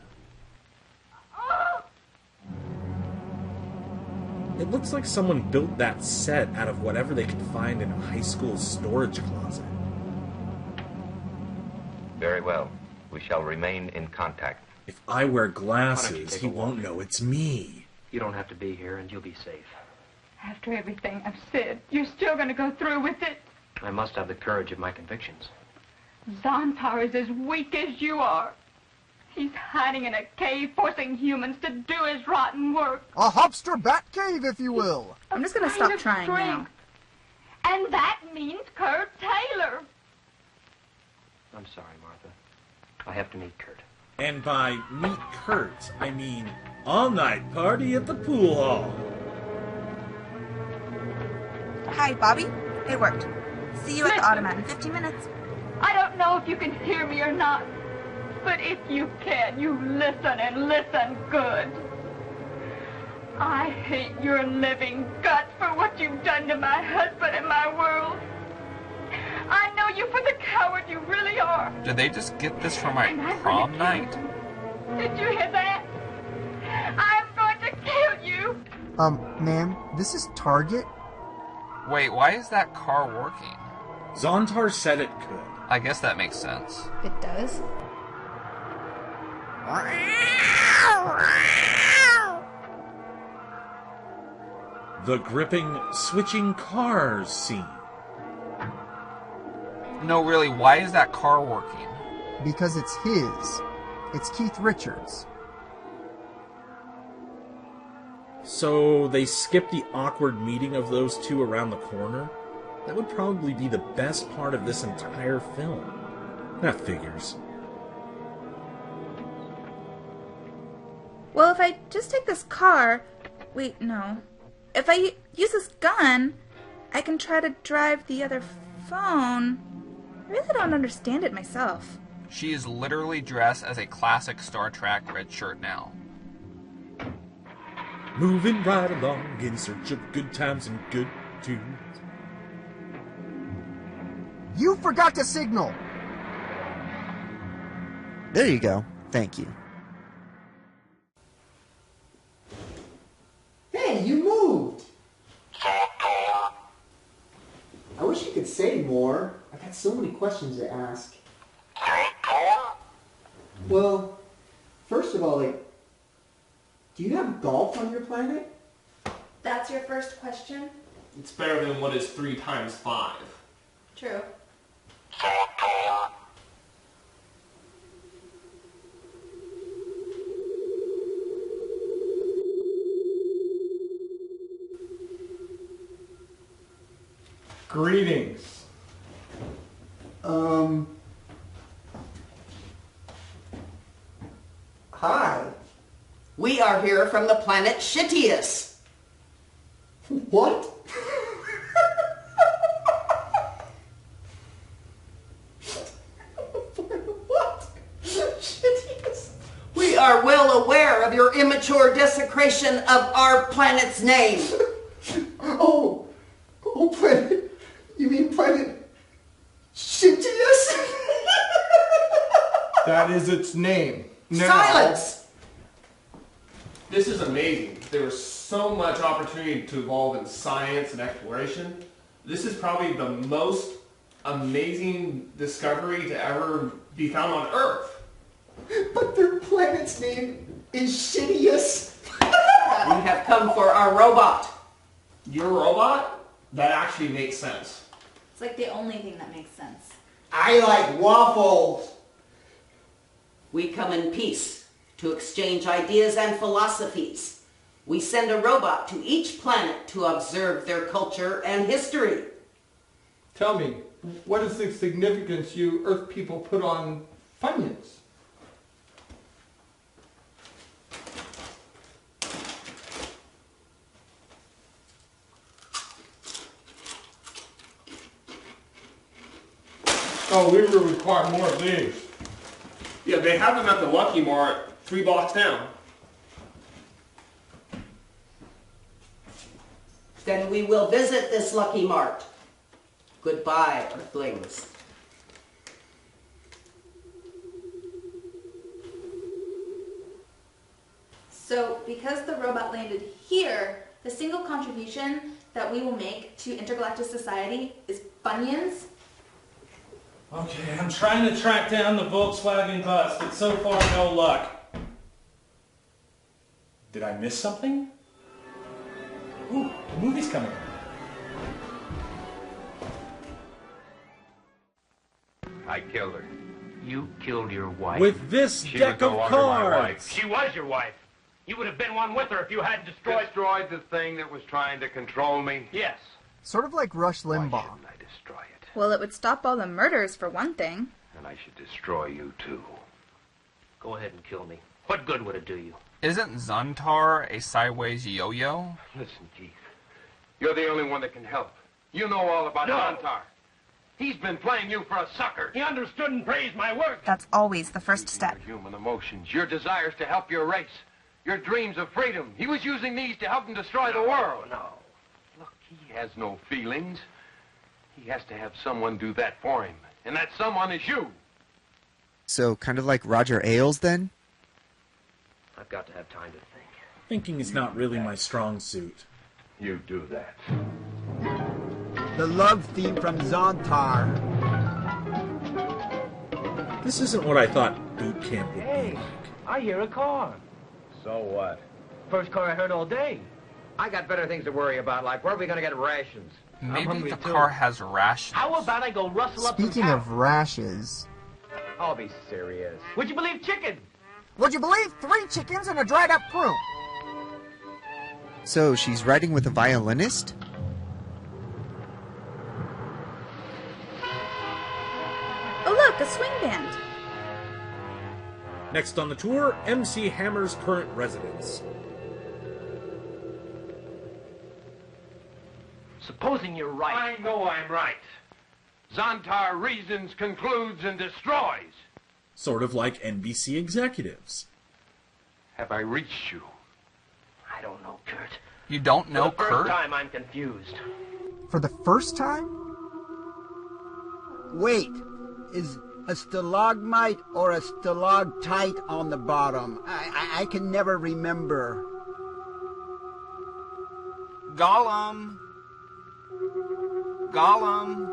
H: It looks like someone built that set out of whatever they could find in a high school storage closet.
J: Very well. We shall remain in contact.
H: If I wear
K: Why don't you
H: glasses,
K: take
H: he
K: a walk?
H: won't know it's me.
K: You don't have to be here, and you'll be safe.
P: After everything I've said, you're still going to go through with it?
K: I must have the courage of my convictions.
P: Zontar is as weak as you are. He's hiding in a cave, forcing humans to do his rotten work.
G: A hopster bat cave, if you will.
D: I'm just gonna stop trying now.
P: And that means Kurt Taylor.
K: I'm sorry, Martha. I have to meet Kurt.
H: And by meet Kurt, I mean all-night party at the pool hall.
D: Hi, Bobby. It worked. See you at the automat in 15 minutes.
P: I don't know if you can hear me or not, but if you can, you listen and listen good. I hate your living guts for what you've done to my husband and my world. I know you for the coward you really are.
L: Did they just get this for my prom night?
P: Did you hear that? I'm going to kill you.
G: Ma'am, this is Target?
L: Wait, why is that car working?
H: Zontar said it could.
L: I guess that makes sense.
D: It does?
H: The gripping switching cars scene.
L: No, really, why is that car working?
G: Because it's his. It's Keith Richards.
H: So they skipped the awkward meeting of those two around the corner? That would probably be the best part of this entire film. That figures.
D: Well, if I just take this car... Wait, no. If I use this gun, I can try to drive the other phone. I really don't understand it myself.
L: She is literally dressed as a classic Star Trek red shirt now.
H: Moving right along in search of good times and good tunes.
G: You forgot to signal!
C: There you go. Thank you.
B: Hey, you moved! I wish you could say more. I got so many questions to ask. Well, first of all, do you have golf on your planet?
D: That's your first question?
E: It's better than what is 3 times 5.
D: True.
E: Greetings.
B: Hi.
A: We are here from the planet Shittius.
B: What? What? Shittius?
A: We are well aware of your immature desecration of our planet's name.
B: Oh, planet. You mean planet Shittius?
E: That is its name. Now,
A: Silence!
E: This is amazing. There was so much opportunity to evolve in science and exploration. This is probably the most amazing discovery to ever be found on Earth.
B: But their planet's name is Shittius.
A: We have come for our robot.
E: Your robot? That actually makes sense.
D: It's like the only thing that makes sense.
F: I like waffles.
A: We come in peace to exchange ideas and philosophies. We send a robot to each planet to observe their culture and history.
E: Tell me, what is the significance you Earth people put on Funyuns? Oh, we will require more of these. Yeah, they have them at the Lucky Mart 3 blocks down.
A: Then we will visit this Lucky Mart. Goodbye, Earthlings.
D: So, because the robot landed here, the single contribution that we will make to intergalactic society is Funyuns.
O: Okay, I'm trying to track down the Volkswagen bus, but so far no luck. Did I miss something? Ooh, the movie's coming.
J: I killed her.
K: You killed your wife.
H: With this
J: She
H: deck
J: was no
H: of
J: longer my
H: cards.
J: wife.
V: She was your wife. You would have been one with her if you hadn't destroyed...
J: Destroyed the thing that was trying to control me?
V: Yes.
G: Sort of like Rush Limbaugh.
J: I destroy it.
D: Well, it would stop all the murders, for one thing.
J: And I should destroy you, too.
K: Go ahead and kill me. What good would it do you?
L: Isn't Zontar a sideways yo-yo?
J: Listen, Keith. You're the only one that can help. You know all about
V: No.
J: Zontar. He's been playing you for a sucker.
V: He understood and praised my work.
D: That's always the first step.
J: Your human emotions, your desires to help your race. Your dreams of freedom. He was using these to help him destroy the world.
K: No.
J: Look, he has no feelings. He has to have someone do that for him. And that someone is you.
C: So, kind of like Roger Ailes, then?
K: I've got to have time to think.
H: Thinking is not really my strong suit.
J: You do that.
F: The love theme from Zontar.
H: This isn't what I thought boot camp would be
V: Hey,
H: like.
V: I hear a car.
R: So what?
V: First car I heard all day.
R: I got better things to worry about, like where are we going to get rations?
L: Maybe
V: hungry
L: the
V: too.
L: car has rations.
V: How about I go rustle up some
G: Speaking
V: cow?
G: of rashes,
R: I'll be serious.
V: Would you believe chicken?
G: would you believe 3 chickens and a dried up prune?
C: So, she's riding with a violinist?
D: Oh look, a swing band.
H: Next on the tour, MC Hammer's current residence.
V: Supposing you're right.
J: I know I'm right. Zontar reasons, concludes, and destroys.
H: Sort of like NBC executives.
J: Have I reached you?
K: I don't know, Kurt.
L: You don't know
K: For the
L: Kurt?
K: first time, I'm confused.
G: For the first time?
F: Wait, is a stalagmite or a stalactite on the bottom? I can never remember.
L: Gollum. Gollum.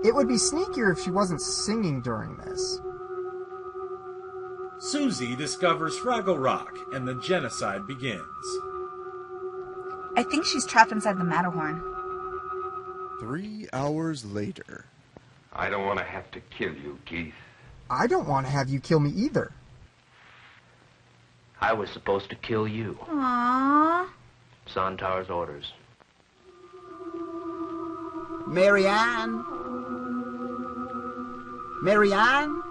G: It would be sneakier if she wasn't singing during this.
H: Susie discovers Fraggle Rock, and the genocide begins.
D: I think she's trapped inside the Matterhorn.
C: 3 hours later.
J: I don't want to have to kill you, Keith.
G: I don't want to have you kill me either.
K: I was supposed to kill you.
D: Aww.
K: Zontar's orders.
F: Marianne? Marianne?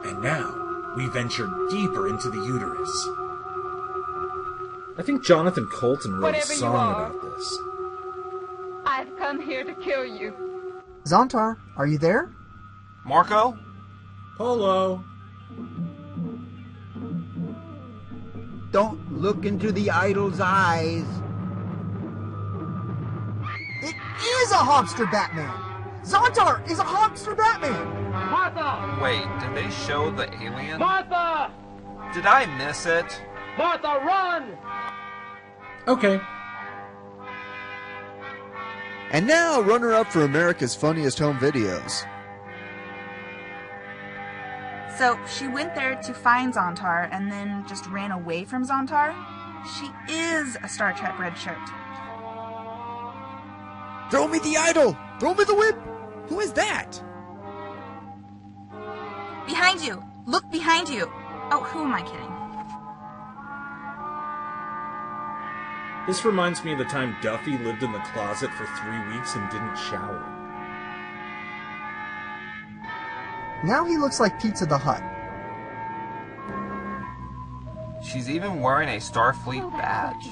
H: And now, we venture deeper into the uterus. I think Jonathan Colton wrote
P: Whatever
H: a
P: you
H: song
P: are.
H: about this.
P: I've come here to kill you.
G: Zontar, are you there?
L: Marco?
H: Polo.
F: Don't look into the idol's eyes.
G: It is a Hobster Batman! Zontar is a Hobster Batman!
R: Martha!
L: Wait, did they show the alien?
R: Martha!
L: Did I miss it?
R: Martha, run!
H: Okay.
C: And now, runner-up for America's Funniest Home Videos.
D: So she went there to find Zontar and then just ran away from Zontar? She is a Star Trek red shirt.
C: Throw me the idol! Throw me the whip! Who is that?
D: Behind you! Look behind you! Oh, who am I kidding?
H: This reminds me of the time Duffy lived in the closet for 3 weeks and didn't shower.
G: Now he looks like Pizza the Hut.
L: She's even wearing a Starfleet badge.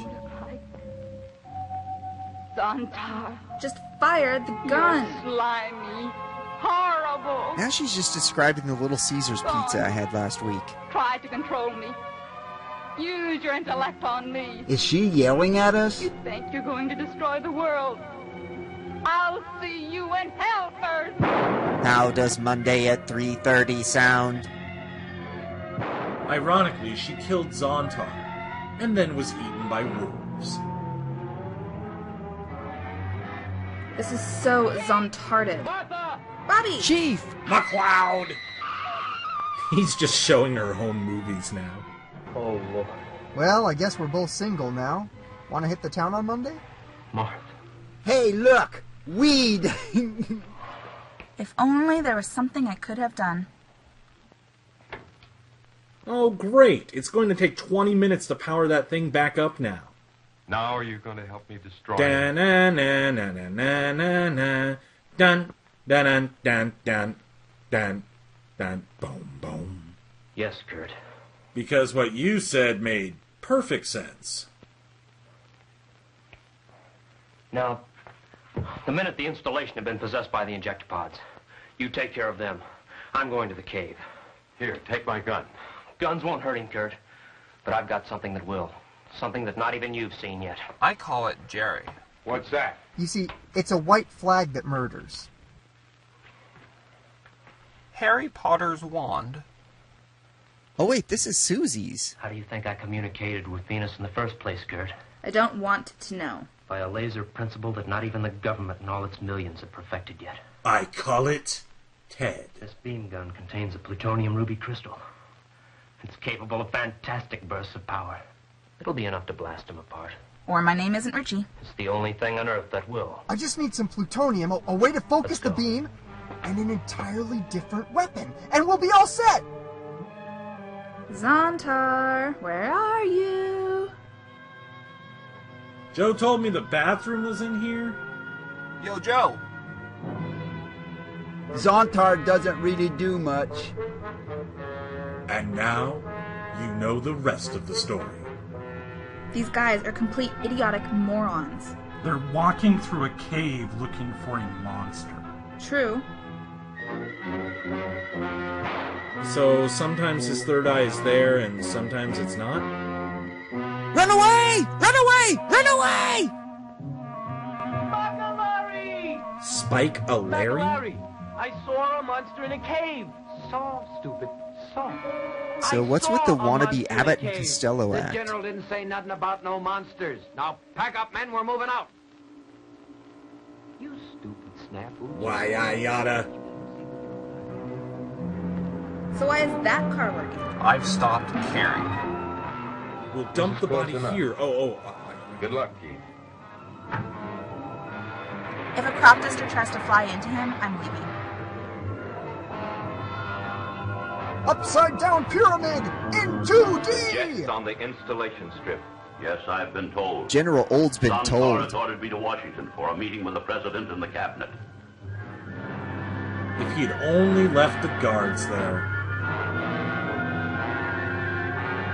P: Zontar.
D: Just fire the gun.
P: You're slimy. Horrible.
C: Now she's just describing the Little Caesars pizza I had last week.
P: Try to control me. Use your intellect on me.
F: Is she yelling at us?
P: You think you're going to destroy the world. I'll see you in hell first.
C: How does Monday at 3:30 sound?
H: Ironically, she killed Zontar, and then was eaten by wolves.
D: This is so Zontarded. Bobby!
C: Chief!
H: McCloud! He's just showing her home movies now.
V: Oh, Lord.
G: Well, I guess we're both single now. Want to hit the town on Monday?
K: Martha.
F: Hey, look! Weed!
D: If only there was something I could have done.
H: Oh, great. It's going to take 20 minutes to power that thing back up now.
J: Now are you going to help me destroy
H: Dun
J: him?
H: na na na na na na dun dun dun dun dun dun boom boom.
K: Yes, Kurt.
H: Because what you said made perfect sense.
K: Now, the minute the installation had been possessed by the injector pods, you take care of them. I'm going to the cave.
J: Here, take my gun.
K: Guns won't hurt him, Kurt. But I've got something that will. Something that not even you've seen yet.
L: I call it Jerry.
J: What's that?
G: You see, it's a white flag that murders.
L: Harry Potter's wand.
C: Oh wait, this is Susie's.
K: How do you think I communicated with Venus in the first place, Kurt?
D: I don't want to know.
K: By a laser principle that not even the government and all its millions have perfected yet.
H: I call it Ted.
K: This beam gun contains a plutonium ruby crystal. It's capable of fantastic bursts of power. It'll be enough to blast them apart.
D: Or my name isn't Richie.
K: It's the only thing on Earth that will.
G: I just need some plutonium, a way to focus the beam, and an entirely different weapon, and we'll be all set!
D: Zontar, where are you?
H: Joe told me the bathroom was in here.
L: Yo, Joe.
F: Zontar doesn't really do much.
H: And now, you know the rest of the story.
D: These guys are complete idiotic morons.
O: They're walking through a cave looking for a monster.
D: True.
H: So sometimes his third eye is there and sometimes it's not?
N: Run away! Run away! Run away!
H: Spike a Larry?
V: I saw a monster in a cave. Saw, stupid. Saw.
C: So what's with the wannabe Abbott and Costello
R: The
C: act?
R: general didn't say nothing about no monsters. Now pack up, men. We're moving out. You stupid snafu.
H: Why, I oughta.
D: So why is that car working?
L: I've stopped caring.
H: We'll dump the body here.
J: Good luck, Keith.
D: If a crop duster tries to fly into him, I'm leaving.
G: Upside down pyramid in 2D!
M: Jets on the installation strip. Yes, I've been told.
C: General Old's been
M: Zontar
C: told.
M: has ordered me to Washington for a meeting with the president and the cabinet.
H: If he'd only left the guards there.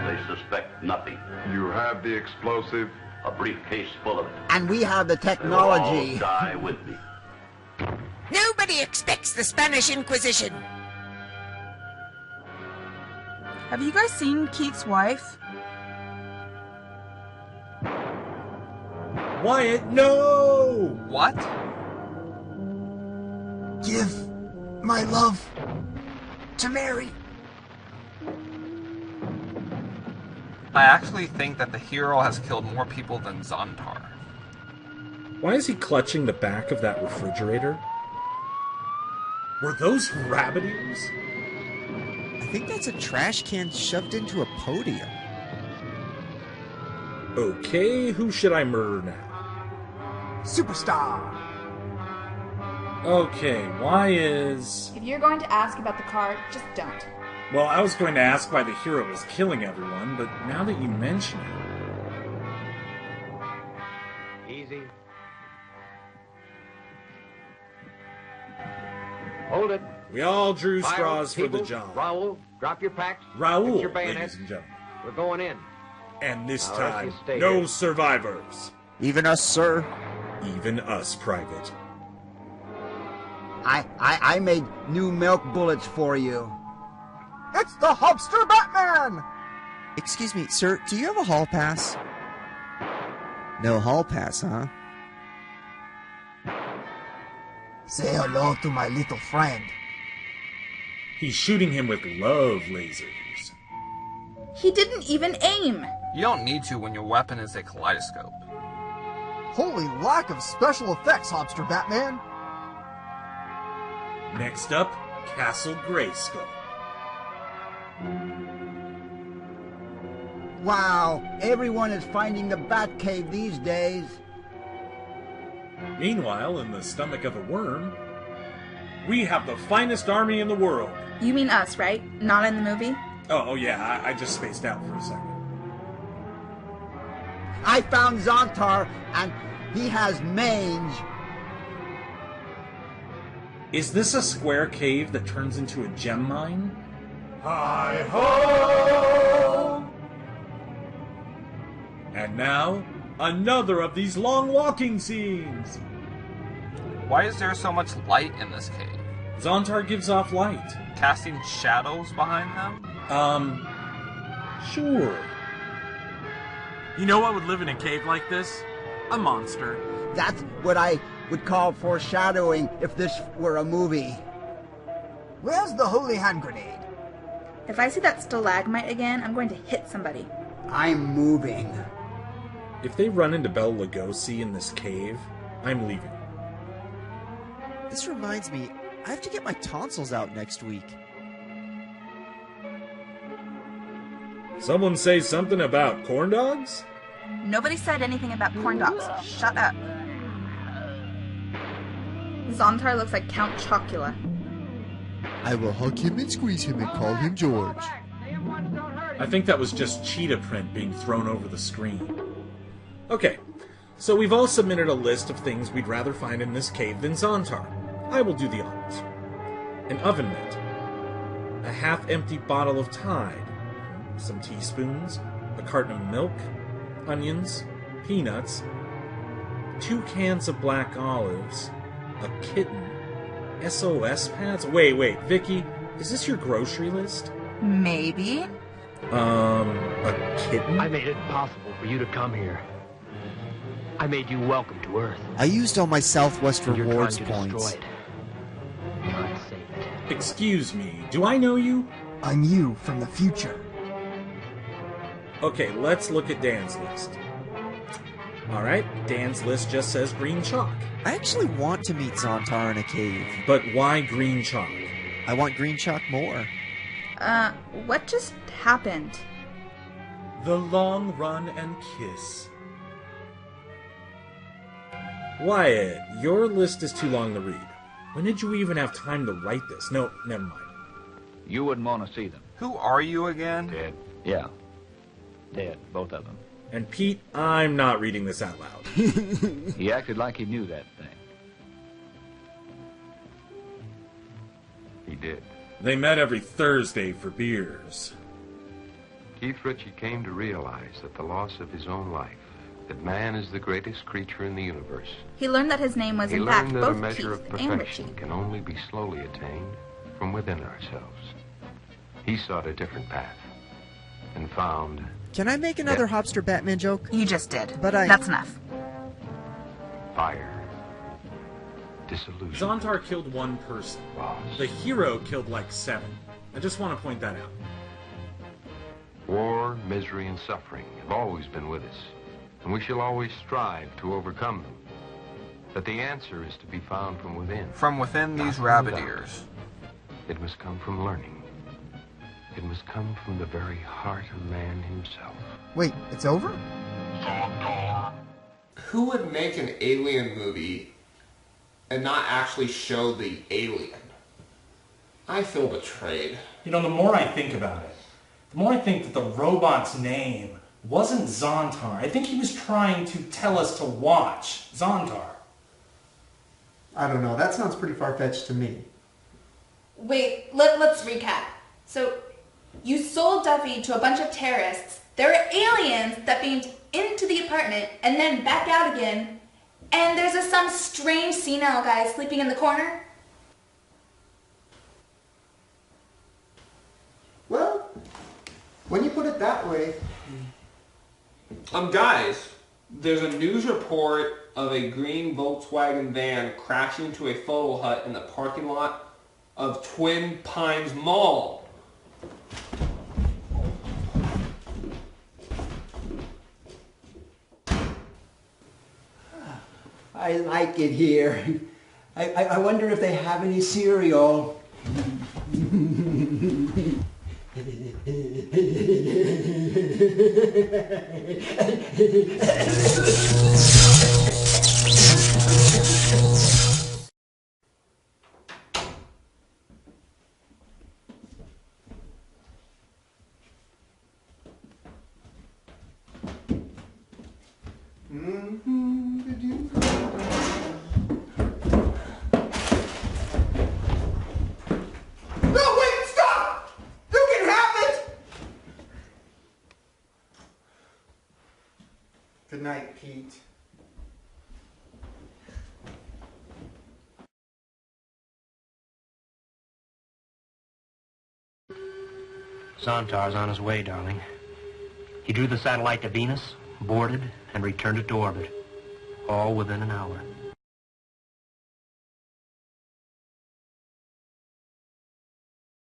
M: They suspect nothing.
S: You have the explosive?
M: A briefcase full of it.
F: And we have the
M: They will
F: technology.
M: all die with me.
N: Nobody expects the Spanish Inquisition.
D: Have you guys seen Keith's wife?
H: Wyatt, no!
L: What?
G: Give my love to Mary.
L: I actually think that the hero has killed more people than Zontar.
H: Why is he clutching the back of that refrigerator? Were those rabbit ears?
C: I think that's a trash can shoved into a podium.
H: Okay, who should I murder now?
G: Superstar.
H: Okay, why is...
D: If you're going to ask about the car, just don't.
H: Well, I was going to ask why the hero was killing everyone, but now that you mention it...
R: Easy. Hold it.
H: We all drew
R: Fire,
H: straws for the
R: people.
H: job.
R: Raoul, drop your packs.
H: Raoul,
R: Fix your bayonet.
H: ladies and gentlemen.
R: We're going in.
H: And this
R: Now, let's
H: time,
R: just stay
H: no
R: here.
H: survivors.
C: Even us, sir.
H: Even us, Private.
F: I made new milk bullets for you.
G: It's the Hubster Batman!
C: Excuse me, sir, do you have a hall pass? No hall pass, huh?
G: Say hello to my little friend.
H: He's shooting him with love lasers.
D: He didn't even aim.
L: You don't need to when your weapon is a kaleidoscope.
G: Holy lack of special effects, Hubster Batman.
H: Next up, Castle Grayskull.
F: Wow, everyone is finding the Batcave these days.
H: Meanwhile, in the stomach of a worm, we have the finest army in the world.
D: You mean us, right? Not in the movie?
H: Oh yeah, I just spaced out for a second.
F: I found Zontar, and he has mange.
H: Is this a square cave that turns into a gem mine?
O: Hi-ho!
H: And now, another of these long walking scenes!
L: Why is there so much light in this cave?
H: Zontar gives off light.
L: Casting shadows behind them?
H: Sure. You know what would live in a cave like this? A monster.
F: That's what I would call foreshadowing if this were a movie.
G: Where's the holy hand grenade?
D: If I see that stalagmite again, I'm going to hit somebody.
F: I'm moving.
H: If they run into Bela Lugosi in this cave, I'm leaving.
C: This reminds me, I have to get my tonsils out next week.
H: Someone say something about corn dogs?
D: Nobody said anything about corn dogs. Shut up. Zontar looks like Count Chocula.
C: I will hug him and squeeze him and call him George.
H: I think that was just cheetah print being thrown over the screen. Okay, so we've all submitted a list of things we'd rather find in this cave than Zontar. I will do the honors. An oven mitt, a half-empty bottle of Tide, some teaspoons, a carton of milk, onions, peanuts, 2 cans of black olives, a kitten, SOS pads. Wait, Vicky, is this your grocery list?
D: Maybe.
H: A kitten?
K: I made it possible for you to come here. I made you welcome to Earth.
C: I used all my Southwest rewards
K: You're trying to
C: points.
K: destroy it. You're trying to save it.
H: Excuse me, do I know you?
G: I'm you from the future.
H: Okay, let's look at Dan's list. Alright, Dan's list just says green chalk.
C: I actually want to meet Zontar in a cave.
H: But why green chalk?
C: I want green chalk more.
D: What just happened?
H: The long run and kiss. Wyatt, your list is too long to read. When did you even have time to write this? No, never mind.
T: You wouldn't want to see them.
L: Who are you again?
T: Dead. Yeah. Dead, both of them.
H: And Pete, I'm not reading this out loud.
T: He acted like he knew that thing.
J: He did.
H: They met every Thursday for beers.
J: Keith Ritchie came to realize that the loss of his own life, that man is the greatest creature in the universe.
D: He learned that his name was
J: He
D: in fact
J: learned that a
D: both
J: measure of
D: Keith and Richie.
J: perfection can only be slowly attained from within ourselves. He sought a different path and found
C: Can I make another Hopster Batman joke?
D: You just did.
C: But
D: That's enough.
J: fire, disillusion.
H: Zontar killed one person. The hero killed like 7. I just want to point that out.
J: War, misery, and suffering have always been with us, and we shall always strive to overcome them. But the answer is to be found from within.
L: From within these rabbit ears.
J: It must come from learning. It must come from the very heart of man himself.
G: Wait, it's over?
E: Who would make an alien movie and not actually show the alien? I feel betrayed.
O: You know, the more I think about it, the more I think that the robot's name wasn't Zontar. I think he was trying to tell us to watch Zontar.
B: I don't know. That sounds pretty far-fetched to me.
D: Wait, let's recap. So, you sold Duffy to a bunch of terrorists. There were aliens that beamed into the apartment and then back out again. And there's some strange senile guy sleeping in the corner.
B: Well, when you put it that way...
E: Guys, there's a news report of a green Volkswagen van crashing into a photo hut in the parking lot of Twin Pines Mall.
F: I like it here. I wonder if they have any cereal.
B: No, wait, stop! You can have it! Good night, Pete.
K: Zontar's on his way, darling. He drew the satellite to Venus, boarded, and returned it to orbit, all within an hour.